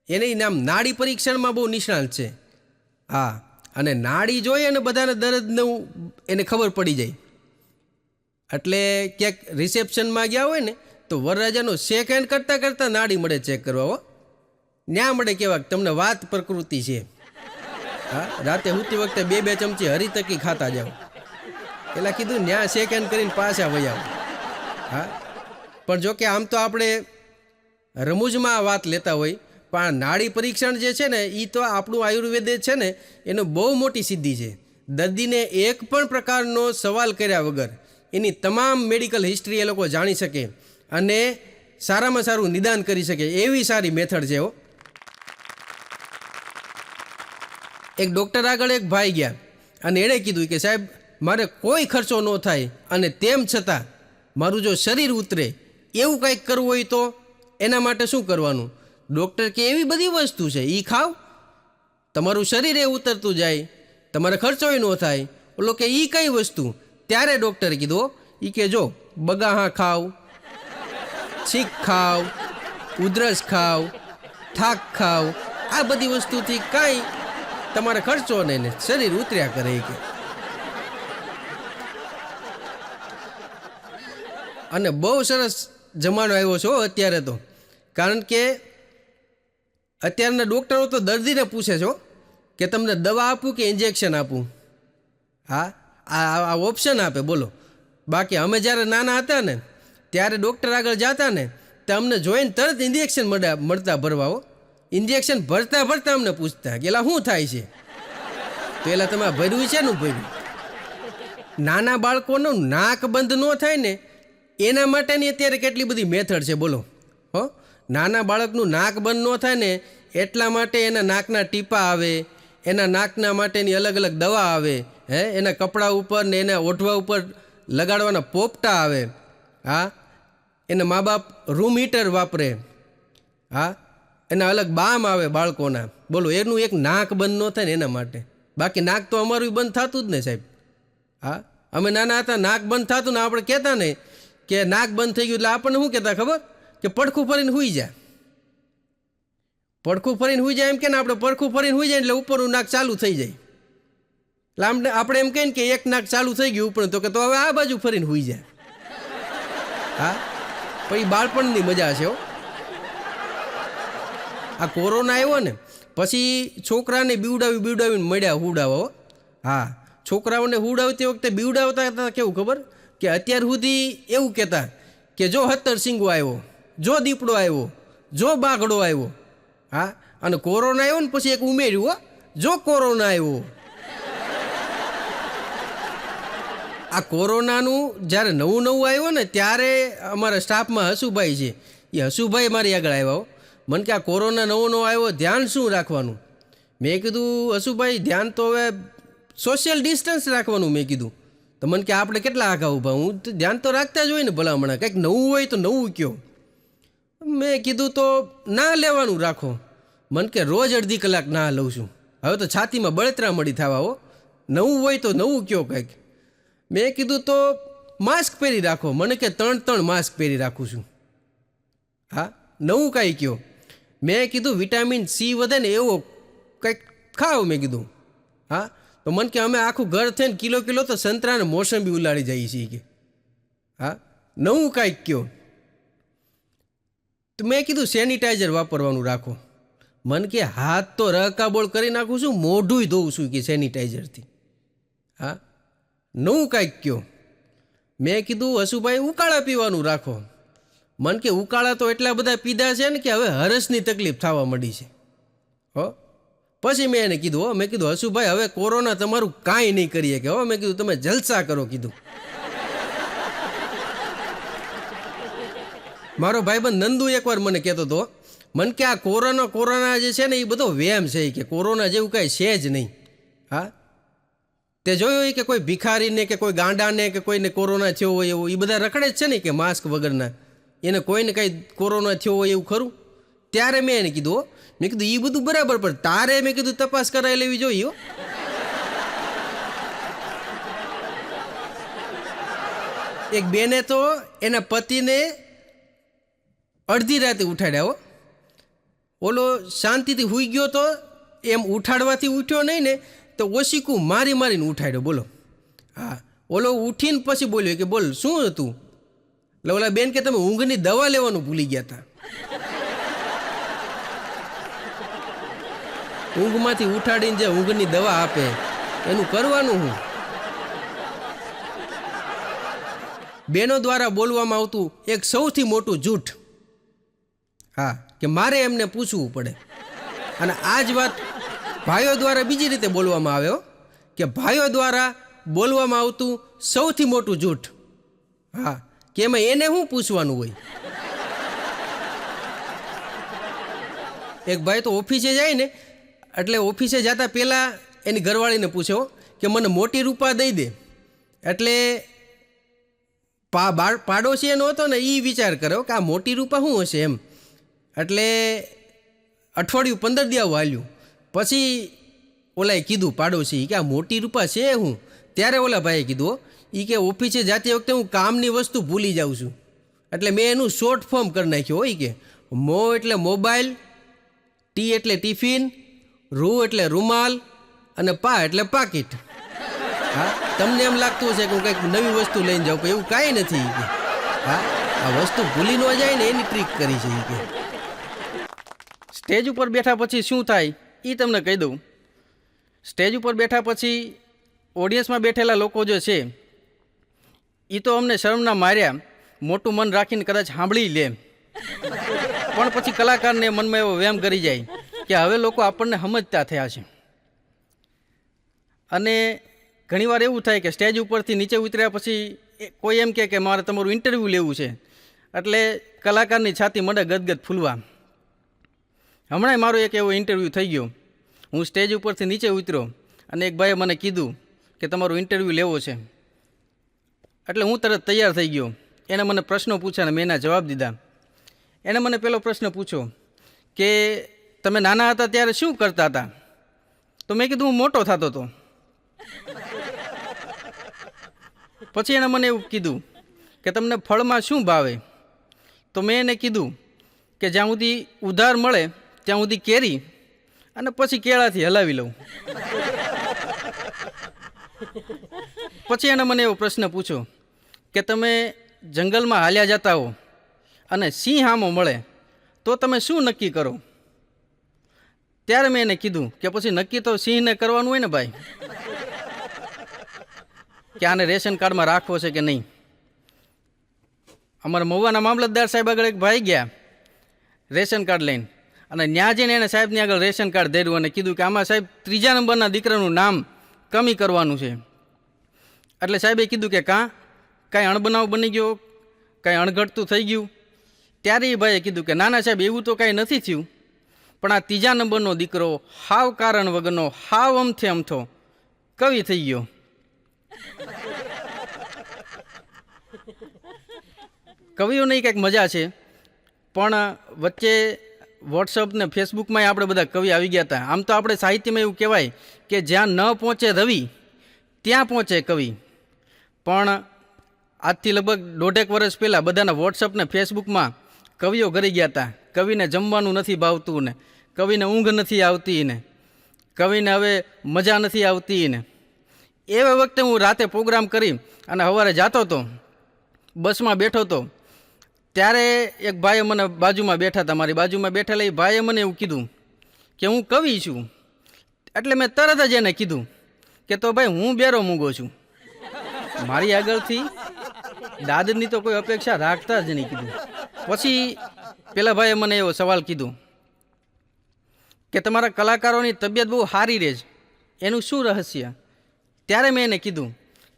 એને નામ નાડી પરીક્ષણમાં બહુ નિષ્ણાત છે. હા, અને નાડી જોઈએ ને બધાને દર્દનું એને ખબર પડી જાય. એટલે ક્યાંક રિસેપ્શનમાં ગયા હોય ને તો વરરાજાનો શેક હેન્ડ કરતાં નાડી મળે ચેક કરવા. હો, ન્યા મળે કેવા તમને વાત પ્રકૃતિ છે. હા, રાતે સૂતી વખતે બે ચમચી હરીતકી ખાતા જાઓ. પેલા કીધું ન્યા શેક હેન્ડ કરીને પાછા વયા. હા, પણ જો કે આમ તો આપણે રમૂજમાં આ વાત લેતા હોય, પણ નાડી પરીક્ષણ જે છે ને એ તો આપણું આયુર્વેદ છે ને એનો બહુ મોટી સિદ્ધિ છે. દર્દીને એક પણ પ્રકારનો સવાલ કર્યા વગર એની તમામ મેડિકલ હિસ્ટ્રી એ લોકો જાણી શકે અને સારામાં સારું નિદાન કરી શકે એવી સારી મેથડ છે. એક ડૉક્ટર આગળ એક ભાઈ ગયા અને એણે કીધું કે સાહેબ મારે કોઈ ખર્ચો ન થાય અને તેમ છતાં મારું જો શરીર ઉતરે એવું કંઈક કરવું હોય તો એના માટે શું કરવાનું? ડૉક્ટર કે એવી બધી વસ્તુ છે એ ખાવ, તમારું શરીર એ ઉતરતું જાય, તમારે ખર્ચોય ન થાય. ઓલો કે એ કઈ વસ્તુ? ત્યારે ડૉક્ટરે કીધું એ કે જો બગાહા ખાવ, છીક ખાવ, ઉધરસ ખાવ, થાક ખાવ, આ બધી વસ્તુથી કાંઈ તમારે ખર્ચો નહીં ને શરીર ઉતર્યા કરે કે. અને બહુ સરસ જમાનો આવ્યો છે અત્યારે તો, કારણ કે અત્યારના ડૉક્ટરો તો દર્દીને પૂછે છો કે તમને દવા આપું કે ઇન્જેક્શન આપું. હા, આ ઓપ્શન આપે બોલો. બાકી અમે જ્યારે નાના હતા ને ત્યારે ડૉક્ટર આગળ જતા ને તો અમને જોઈને તરત ઇન્જેક્શન મળતા ભરવા હો. ઇન્જેક્શન ભરતા અમને પૂછતા કે એલા શું થાય છે? તો એલા તમે ભર્યું છે ને ભર્યું. નાના બાળકોનું નાક બંધ ન થાય ને એના માટેની અત્યારે કેટલી બધી મેથડ છે બોલો. હો, નાના બાળકનું નાક બંધ ન થાય ને એટલા માટે એના નાકના ટીપા આવે, એના નાકના માટેની અલગ અલગ દવા આવે, એના કપડા ઉપર ને એના ઓઢવા ઉપર લગાડવાના પોપટા આવે. હા, એના મા બાપ રૂમ હીટર વાપરે. હા, એના અલગ બામ આવે બાળકોના. બોલો, એનું એક નાક બંધ ન થાય ને એના માટે. બાકી નાક તો અમારું બંધ થતું જ ને સાહેબ. હા, અમે નાના હતા નાક બંધ થતું ને આપણે કહેતા ને કે નાક બંધ થઈ ગયું એટલે આપણને શું કહેતા ખબર? કે પડખું ફરીને સૂઈ જાય. પડખું ફરીને સૂઈ જાય એમ કે ને આપણે પડખું ફરીને સૂઈ જાય એટલે ઉપરનું નાક ચાલુ થઈ જાય. એટલે આપણે એમ કહીએ ને કે એક નાક ચાલુ થઈ ગયું ઉપર, તો કે તો હવે આ બાજુ ફરીને સૂઈ જાય. હા, પછી બાળપણની મજા છે. આ કોરોના આવ્યો ને પછી છોકરાને બીવડાવીને મળ્યા હુડાવો. હા, છોકરાઓને હુડાવતી વખતે બીવડાવતા હતા કેવું ખબર? કે અત્યાર સુધી એવું કહેતા કે જો હત્તર સિંગો આવ્યો, જો દીપડો આવ્યો, જો બાઘડો આવ્યો. હા, અને કોરોના આવ્યો ને પછી એક ઉમેર્યું હો, જો કોરોના આવ્યો. આ કોરોનાનું જ્યારે નવું આવ્યો ને ત્યારે અમારા સ્ટાફમાં હસુભાઈ છે, એ હસુભાઈ મારી આગળ આવ્યા. મને કે આ કોરોના નવો આવ્યો ધ્યાન શું રાખવાનું? મેં કીધું હસુભાઈ ધ્યાન તો હવે સોશિયલ ડિસ્ટન્સ રાખવાનું. મેં કીધું તો મને કે આપણે કેટલા આઘા ઊભા? હું ધ્યાન તો રાખતા જ હોય ને ભલામણા, કંઈક નવું હોય તો નવું કયો. મેં કીધું તો ના લેવાનું રાખો. મને કે રોજ અડધી કલાક ના લઉં છું, હવે તો છાતીમાં બળતરા મળી થવા હો. નવું હોય તો નવું કયો કંઈક. મેં કીધું તો માસ્ક પહેરી રાખો. મને કે 3 માસ્ક પહેરી રાખું છું. હા, નવું કાંઈ કયો. મેં કીધું વિટામિન સી વધે ને એવો કંઈક ખાઓ. મેં કીધું હા, તો મને કે અમે આખું ઘર થઈને કિલો તો સંતરાને મોસંબી ઉલાડી જઈએ છીએ કે. હા, નવું કાંઈક કયો. તો મેં કીધું સેનિટાઈઝર વાપરવાનું રાખો. મને કે હાથ તો રકાબોળ કરી નાખું છું, મોઢુંય ધોઉં છું કે સેનિટાઈઝરથી. હા, નવું કાંઈક કયો. મેં કીધું હસુભાઈ ઉકાળા પીવાનું રાખો. મને કે ઉકાળા તો એટલા બધા પીધા છે ને કે હવે હરસની તકલીફ થવા માંડી છે. હો, પછી મેં એને કીધું મેં કીધું હસુભાઈ હવે કોરોના તમારું કાંઈ નહીં કરીએ કે. મેં કીધું તમે જલસા કરો કીધું. મારો ભાઈબંધ નંદુ એકવાર મને કહેતો હતો, મને કે આ કોરોના જે છે ને એ બધો વહેમ છે કે કોરોના જેવું કાંઈ છે જ નહીં. હા, તે જોયું કે કોઈ ભિખારીને કે કોઈ ગાંડાને કે કોઈને કોરોના થયો હોય એવું એ બધા રખડે જ છે ને કે માસ્ક વગરના. એને કોઈને કાંઈ કોરોના થયો હોય એવું ખરું? ત્યારે મેં એને કીધું મેં કીધું એ બધું બરાબર, પણ તારે મેં કીધું તપાસ કરાવી લેવી જોઈએ. એક બેને તો એના પતિને અડધી રાતે ઉઠાડ્યા. ઓલો શાંતિથી સૂઈ ગયો તો એમ ઉઠાડવાથી ઉઠ્યો નહીં ને તો ઓશીકું મારીને ઉઠાડ્યો. બોલો. હા, ઓલો ઉઠીને પછી બોલ્યો કે બોલ શું હતું? એટલે ઓલા બેન કે તમે ઊંઘની દવા લેવાનું ભૂલી ગયા હતા. ઊંઘમાંથી ઉઠાડીને જે ઊંઘની દવા આપે એનું કરવાનું હું? બહેનો દ્વારા બોલવામાં આવતું એક સૌથી મોટું જૂઠ. હા, કે મારે એમને પૂછવું પડે. અને આ જ વાત ભાઈઓ દ્વારા બીજી રીતે બોલવામાં આવ્યો કે ભાઈઓ દ્વારા બોલવામાં આવતું સૌથી મોટું જૂઠ. હા, કે એમાં એને શું પૂછવાનું હોય? એક ભાઈ તો ઓફિસે જાય ને એટલે ઓફિસે જતા પહેલાં એની ઘરવાળીને પૂછ્યો કે મને મોટી રૂપા દઈ દે. એટલે પાડોશી એનો હતો ને એ વિચાર કર્યો કે આ મોટી રૂપા શું હશે એમ. એટલે અઠવાડિયું 15 દી આવું હાલ્યું. પછી ઓલાએ કીધું પાડોશી કે આ મોટી રૂપા છે હું. ત્યારે ઓલા ભાઈએ કીધું એ કે ઓફિસે જાતી વખતે હું કામની વસ્તુ ભૂલી જાઉં છું. એટલે મેં એનું શોર્ટ ફોર્મ કરી નાખ્યું હોય કે મો એટલે મોબાઈલ, ટી એટલે ટિફિન, રૂ એટલે રૂમાલ અને પા એટલે પાકીટ. હા, તમને એમ લાગતું હશે કે હું કંઈક નવી વસ્તુ લઈને જાઉં, પણ એવું કાંઈ નથી. કે હા, આ વસ્તુ ભૂલી ન જાય ને એની ટ્રીક કરી છે. કે સ્ટેજ ઉપર બેઠા પછી શું થાય એ તમને કહી દઉં. સ્ટેજ ઉપર બેઠા પછી ઓડિયન્સમાં બેઠેલા લોકો જે છે એ તો અમને શરમના માર્યા મોટું મન રાખીને કદાચ સાંભળી લે, પણ પછી કલાકારને મનમાં એવો વહેમ કરી જાય કે હવે લોકો આપણને સમજતા થયા છે. અને ઘણીવાર એવું થાય કે સ્ટેજ ઉપરથી નીચે ઉતર્યા પછી કોઈ એમ કહે કે મારે તમારું ઇન્ટરવ્યૂ લેવું છે, એટલે કલાકારની છાતી મંડે ગદગદ ફૂલવા. હમણાં મારો એક એવો ઇન્ટરવ્યૂ થઈ ગયો. હું સ્ટેજ ઉપરથી નીચે ઉતર્યો અને એક ભાઈએ મને કીધું કે તમારું ઇન્ટરવ્યૂ લેવો છે. એટલે હું તરત તૈયાર થઈ ગયો. એને મને પ્રશ્નો પૂછ્યા અને મેં એના જવાબ દીધા. એણે મને પહેલો પ્રશ્ન પૂછ્યો કે તમે નાના હતા ત્યારે શું કરતા હતા? તો મેં કીધું હું મોટો થતો હતો. પછી એણે મને એવું કીધું કે તમને ફળમાં શું ભાવે? તો મેં એને કીધું કે જ્યાં સુધી ઉધાર મળે ત્યાં સુધી કેરી અને પછી કેળાથી હલાવી લઉં. પછી એણે મને એવો પ્રશ્ન પૂછ્યો કે તમે જંગલમાં હાલ્યા જતા હો અને સિંહ સામો મળે તો તમે શું નક્કી કરો? ત્યારે મેં એને કીધું કે પછી નક્કી તો સિંહને કરવાનું હોય ને ભાઈ, કે આને રેશન કાર્ડમાં રાખવો છે કે નહીં. અમારા મહુવાના મામલતદાર સાહેબ આગળ એક ભાઈ ગયા રેશન કાર્ડ લઈને, અને ત્યાં જઈને એને સાહેબની આગળ રેશન કાર્ડ ધર્યું અને કીધું કે આમાં સાહેબ 3જા નંબરના દીકરાનું નામ કમી કરવાનું છે. એટલે સાહેબે કીધું કે કાંઈ અણબનાવ બની ગયો, કાંઈ અણઘડતું થઈ ગયું? ત્યારે એ ભાઈએ કીધું કે ના ના સાહેબ, એવું તો કાંઈ નથી થયું, પણ આ 3જા નંબરનો દીકરો હાવ કારણ વગરનો, હાવ અમથે અમથો કવિ થઈ ગયો. કવિઓની કંઈક મજા છે, પણ વચ્ચે વોટ્સઅપ ને ફેસબુકમાં આપણે બધા કવિ આવી ગયા હતા. આમ તો આપણે સાહિત્યમાં એવું કહેવાય કે જ્યાં ન પહોંચે રવિ ત્યાં પહોંચે કવિ. પણ આજથી લગભગ 1.5 વર્ષ પહેલાં બધાના વોટ્સઅપ ને ફેસબુકમાં કવિઓ ઘરી ગયા હતા. કવિને જમવાનું નથી ભાવતું ને, કવિને ઊંઘ નથી આવતી ને, કવિને હવે મજા નથી આવતી ને. એવા વખતે હું રાતે પ્રોગ્રામ કરી અને સવારે જતો હતો, બસમાં બેઠો હતો, ત્યારે એક ભાઈએ મને બાજુમાં બેઠા હતા, મારી બાજુમાં બેઠેલા એ ભાઈએ મને એવું કીધું કે હું કવિ છું. એટલે મેં તરત જ એને કીધું કે તો ભાઈ હું બેરો મૂંગો છું, મારી આગળથી દાદની તો કોઈ અપેક્ષા રાખતા જ નહીં કીધું. પછી પેલા ભાઈએ મને એવો સવાલ કીધું કે તમારા કલાકારોની તબિયત બહુ સારી રહે છે, એનું શું રહસ્ય? ત્યારે મેં એને કીધું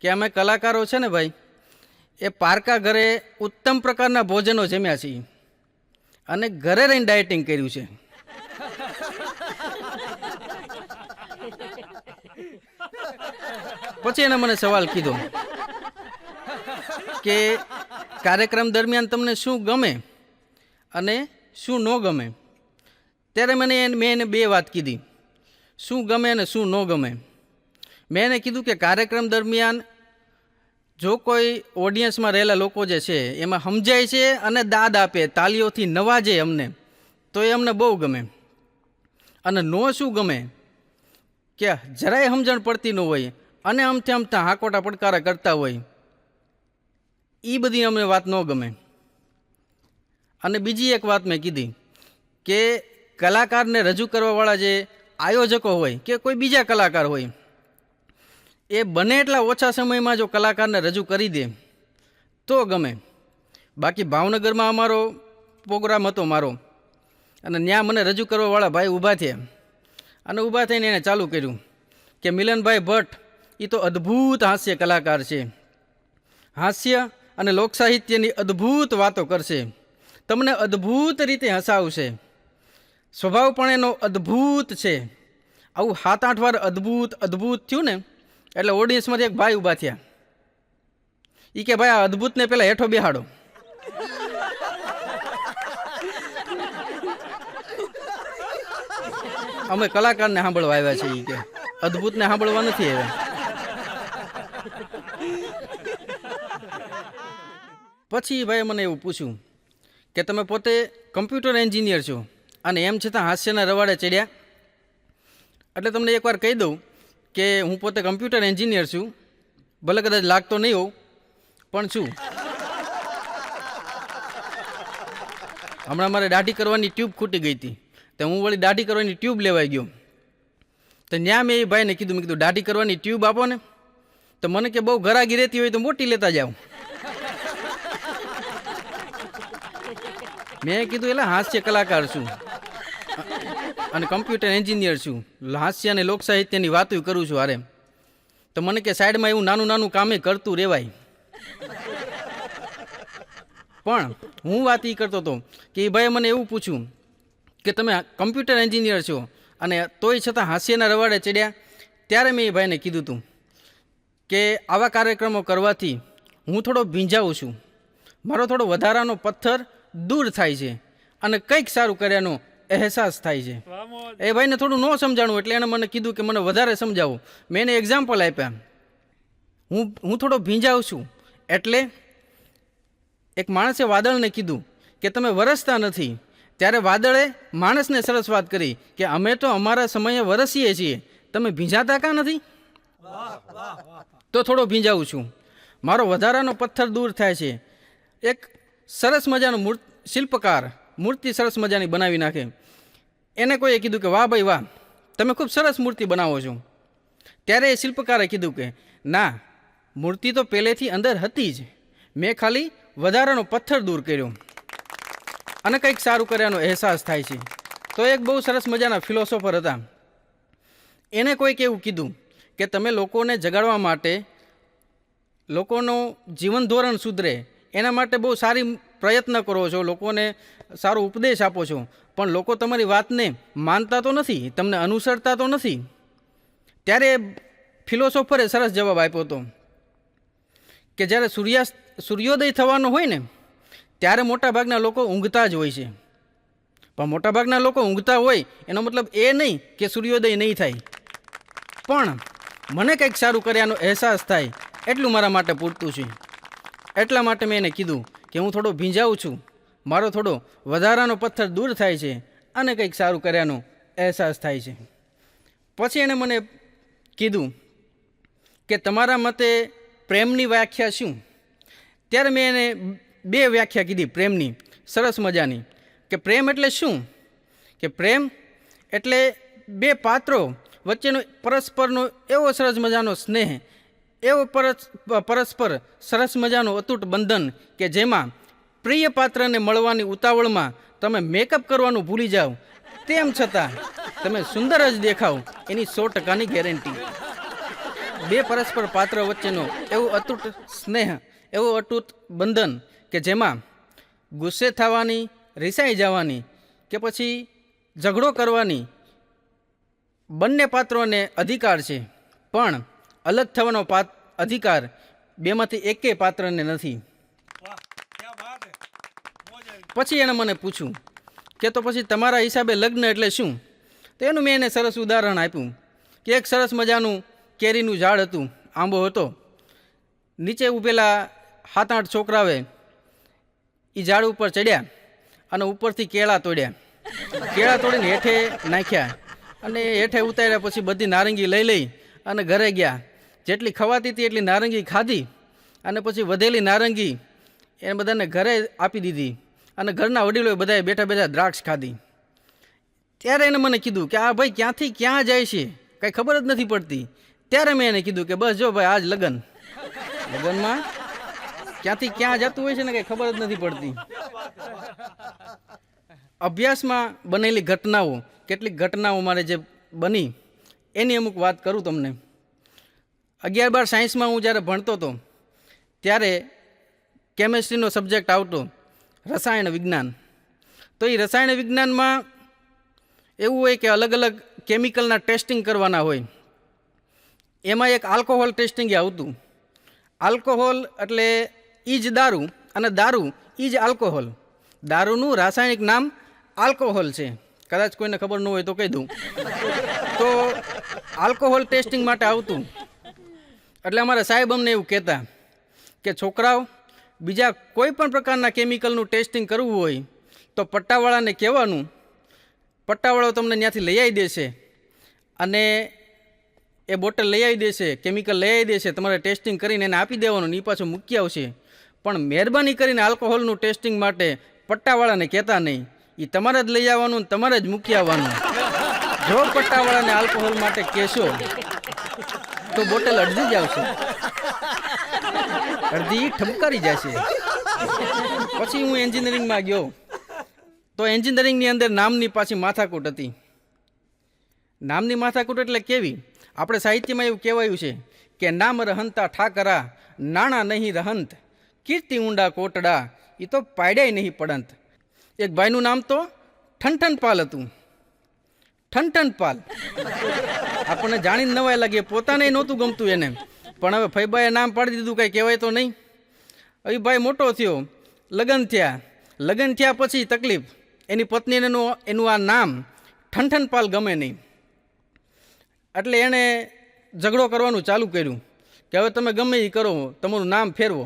કે અમે કલાકારો છે ને ભાઈ, એ પારકા ઘરે ઉત્તમ પ્રકારના ભોજનો જમ્યા છીએ અને ઘરે રહીને ડાયટિંગ કર્યું છે. પછી એને મને સવાલ કીધો કે કાર્યક્રમ દરમિયાન તમને શું ગમે અને શું ન ગમે? ત્યારે મેં એને 2 વાત કીધી, શું ગમે અને શું ન ગમે. મેં એને કીધું કે કાર્યક્રમ દરમિયાન જો કોઈ ઓડિયન્સમાં રહેલા લોકો જે છે એમાં સમજાય છે અને દાદ આપે, તાલીઓથી નવાજે અમને, તો એ અમને બહુ ગમે. અને નો શું ગમે કે જરાય સમજણ પડતી ન હોય અને અમથા હાકોટા પડકારા કરતા હોય, એ બધી અમને વાત ન ગમે. અને બીજી એક વાત મેં કીધી કે કલાકારને રજૂ કરવાવાળા જે આયોજકો હોય કે કોઈ બીજા કલાકાર હોય, એ બને એટલા ઓછા સમયમાં જો કલાકારને રજૂ કરી દે તો ગમે. બાકી ભાવનગરમાં અમારો પ્રોગ્રામ હતો મારો, અને ત્યાં મને રજૂ કરવાવાળા ભાઈ ઊભા થયા અને ઊભા થઈને એણે ચાલુ કર્યું કે મિલનભાઈ ભટ્ટ એ તો અદ્ભુત હાસ્ય કલાકાર છે, હાસ્ય અને લોકસાહિત્યની અદ્ભુત વાતો કરશે, તમને અદ્ભુત રીતે હસાવશે, સ્વભાવ પણ એનો અદ્ભુત છે. આવું 7-8 વાર અદ્ભુત અદ્ભુત થયું ને એટલે ઓડિયન્સમાંથી એક ભાઈ ઊભા થયા એ કે ભાઈ આ અદ્ભુતને પેલા હેઠો બેહાડો. અમે કલાકારને સાંભળવા આવ્યા છીએ કે અદ્ભુતને સાંભળવા નથી આવ્યા. પછી ભાઈ મને એવું પૂછ્યું કે તમે પોતે કમ્પ્યુટર એન્જિનિયર છો અને એમ છતાં હાસ્યના રવાડે ચડ્યા. એટલે તમને એકવાર કહી દઉં કે હું પોતે કમ્પ્યુટર એન્જિનિયર છું, ભલે કદાચ લાગતો નહીં હોઉં પણ છું. હમણાં મારે દાઢી કરવાની ટ્યુબ ખૂટી ગઈ હતી, તો હું વળી દાઢી કરવાની ટ્યુબ લેવાઈ ગયો. તો ત્યાં મેં એ ભાઈને કીધું, મેં કીધું દાઢી કરવાની ટ્યુબ આપો ને. તો મને કે બહુ ગરાગી રહેતી હોય તો મોટી લેતા જાઓ. મેં કીધું એટલે હાસ્ય કલાકાર છું અને કમ્પ્યુટર એન્જિનિયર છું, હાસ્ય અને લોક સાહિત્યની વાતો કરું છું. અરે તો મને કે સાઈડમાં એવું નાનું નાનું કામે કરતું રહેવાય. પણ હું વાત એ કરતો હતો કે એ ભાઈએ મને એવું પૂછ્યું કે તમે કમ્પ્યુટર એન્જિનિયર છો અને તોય છતાં હાસ્યના રવાડે ચડ્યા. ત્યારે મેં એ ભાઈને કીધું હતું કે આવા કાર્યક્રમો કરવાથી હું થોડો ભીંજાવું છું, મારો થોડો વધારાનો પથ્થર દૂર થાય છે અને કંઈક સારું કર્યાનો અહેસાસ થાય છે. એ ભાઈને થોડું ન સમજાણું એટલે એણે મને કીધું કે મને વધારે સમજાવો. મેં એને એક્ઝામ્પલ આપ્યા. હું થોડો ભીંજાવું છું એટલે એક માણસે વાદળને કીધું કે તમે વરસતા નથી, ત્યારે વાદળે માણસને સરસ વાત કરી કે અમે તો અમારા સમયે વરસીએ છીએ, તમે ભીંજાતા કાં નથી? તો થોડો ભીંજાવું છું, મારો વધારાનો પથ્થર દૂર થાય છે. એક સરસ મજાનો શિલ્પકાર મૂર્તિ સરસ મજાની બનાવી નાખે. એને કોઈએ કીધું કે વાહ ભાઈ વાહ, તમે ખૂબ સરસ મૂર્તિ બનાવો છો. ત્યારે એ શિલ્પકારે કીધું કે ના, મૂર્તિ તો પહેલેથી અંદર હતી જ, મેં ખાલી વધારાનો પથ્થર દૂર કર્યો અને કંઈક સારું કર્યાનો અહેસાસ થાય છે. તો એક બહુ સરસ મજાના ફિલોસોફર હતા. એને કોઈક એવું કીધું કે તમે લોકોને જગાડવા માટે, લોકોનું જીવન ધોરણ સુધરે એના માટે બહુ સારી પ્રયત્ન કરો છો, લોકોને સારો ઉપદેશ આપો છો, પણ લોકો તમારી વાતને માનતા તો નથી, તમને અનુસરતા તો નથી. ત્યારે ફિલોસોફરે સરસ જવાબ આપ્યો હતો કે જ્યારે સૂર્યોદય થવાનો હોય ને ત્યારે મોટાભાગના લોકો ઊંઘતા જ હોય છે. પણ મોટાભાગના લોકો ઊંઘતા હોય એનો મતલબ એ નહીં કે સૂર્યોદય નહીં થાય, પણ મને કંઈક સારું કર્યાનો અહેસાસ થાય એટલું મારા માટે પૂરતું છે. એટલા માટે મેં એને કીધું કે હું થોડો ભીંજાવું છું, મારો થોડો વધારાનો પથ્થર દૂર થાય છે અને કંઈક સારું કર્યાનો અહેસાસ થાય છે. પછી એણે મને કીધું કે તમારા મતે પ્રેમની વ્યાખ્યા શું? ત્યારે મેં એને 2 વ્યાખ્યા કીધી પ્રેમની, સરસ મજાની. કે પ્રેમ એટલે શું? કે પ્રેમ એટલે 2 પાત્રો વચ્ચેનો પરસ્પરનો એવો સરસ મજાનો સ્નેહ, એવો પરસ્પર સરસ મજાનું અતૂટ બંધન કે જેમાં પ્રિય પાત્રને મળવાની ઉતાવળમાં તમે મેકઅપ કરવાનું ભૂલી જાઓ, તેમ છતાં તમે સુંદર જ દેખાવ, એની 100%ની ગેરંટી. 2 પરસ્પર પાત્ર વચ્ચેનો એવો અતૂટ સ્નેહ, એવો અતૂટ બંધન કે જેમાં ગુસ્સે થવાની, રિસાઈ જવાની કે પછી ઝઘડો કરવાની બંને પાત્રોને અધિકાર છે, પણ અલગ થવાનો અધિકાર બેમાંથી એકેય પાત્રને નથી. પછી એણે મને પૂછ્યું કે તો પછી તમારા હિસાબે લગ્ન એટલે શું? તો એનું મેં એને સરસ ઉદાહરણ આપ્યું કે એક સરસ મજાનું કેરીનું ઝાડ હતું, આંબો હતો, નીચે ઊભેલા 7-8 છોકરાઓએ એ ઝાડ ઉપર ચડ્યા અને ઉપરથી કેળા તોડ્યા. કેળા તોડીને હેઠે નાખ્યા અને હેઠે ઉતાર્યા. પછી બધી નારંગી લઈ અને ઘરે ગયા. જેટલી ખવાતી હતી એટલી નારંગી ખાધી અને પછી વધેલી નારંગી એને બધાને ઘરે આપી દીધી અને ઘરના વડીલોએ બધાએ બેઠા બેઠા દ્રાક્ષ ખાધી. ત્યારે એને મને કીધું કે આ ભાઈ ક્યાંથી ક્યાં જાય છે, કાંઈ ખબર જ નથી પડતી. ત્યારે મેં એને કીધું કે બસ જો ભાઈ આજ લગ્નમાં ક્યાંથી ક્યાં જતું હોય છે ને કંઈ ખબર જ નથી પડતી. અભ્યાસમાં બનેલી ઘટનાઓ, કેટલીક ઘટનાઓ મારે જે બની એની અમુક વાત કરું તમને. 11-12 સાયન્સમાં હું જ્યારે ભણતો હતો ત્યારે કેમેસ્ટ્રીનો સબ્જેક્ટ આવતો, રસાયણ વિજ્ઞાન. તો એ રસાયણ વિજ્ઞાનમાં એવું હોય કે અલગ અલગ કેમિકલના ટેસ્ટિંગ કરવાના હોય. એમાં એક આલ્કોહોલ ટેસ્ટિંગ આવતું. આલ્કોહોલ એટલે એ જ દારૂ અને દારૂ એ જ આલ્કોહોલ. દારૂનું રાસાયણિક નામ આલ્કોહોલ છે. કદાચ કોઈને ખબર ન હોય તો કહી દઉં. તો આલ્કોહોલ ટેસ્ટિંગ માટે આવતું. એટલે અમારા સાહેબ અમને એવું કહેતા કે છોકરાઓ, બીજા કોઈ પણ પ્રકારના કેમિકલનું ટેસ્ટિંગ કરવું હોય તો પટ્ટાવાળાને કહેવાનું, પટ્ટાવાળો તમને ત્યાંથી લઈ આવી દેશે અને એ બોટલ લઈ આવી દેશે, કેમિકલ લઈ આવી દેશે, તમારે ટેસ્ટિંગ કરીને એને આપી દેવાનું ને એ પાછું મૂકી આવશે. પણ મહેરબાની કરીને આલ્કોહોલનું ટેસ્ટિંગ માટે પટ્ટાવાળાને કહેતા નહીં. એ તમારે જ લઈ આવવાનું ને તમારે જ મૂકી આવવાનું. જો પટ્ટાવાળાને આલ્કોહોલ માટે કહેશો તો બોટલ અડધી જ આવશે, અડધી ઠપકારી જશે. પછી હું એન્જિનિયરિંગમાં ગયો તો એન્જિનિયરિંગની અંદર નામની પાછી માથાકૂટ હતી. નામની માથાકૂટ એટલે કેવી? આપણે સાહિત્યમાં એવું કહેવાયું છે કે નામ રહંતા ઠાકરા, નાણાં નહીં રહંત, કીર્તિ ઊંડા કોટડા, એ તો પાડ્યાય નહીં પડંત. એક ભાઈનું નામ તો ઠનઠનપાલ હતું. ઠનઠનપાલ આપણને જાણીને નવાય લાગે, પોતાને નહોતું ગમતું એને, પણ હવે ફૈબાએ નામ પાડી દીધું, કાંઈ કહેવાય તો નહીં. એ ભાઈ મોટો થયો, લગ્ન થયા. લગ્ન થયા પછી તકલીફ, એની પત્નીને એનું આ નામ ઠનઠનપાલ ગમે નહીં. એટલે એણે ઝઘડો કરવાનું ચાલુ કર્યું કે હવે તમે ગમે એ કરો, તમારું નામ ફેરવો.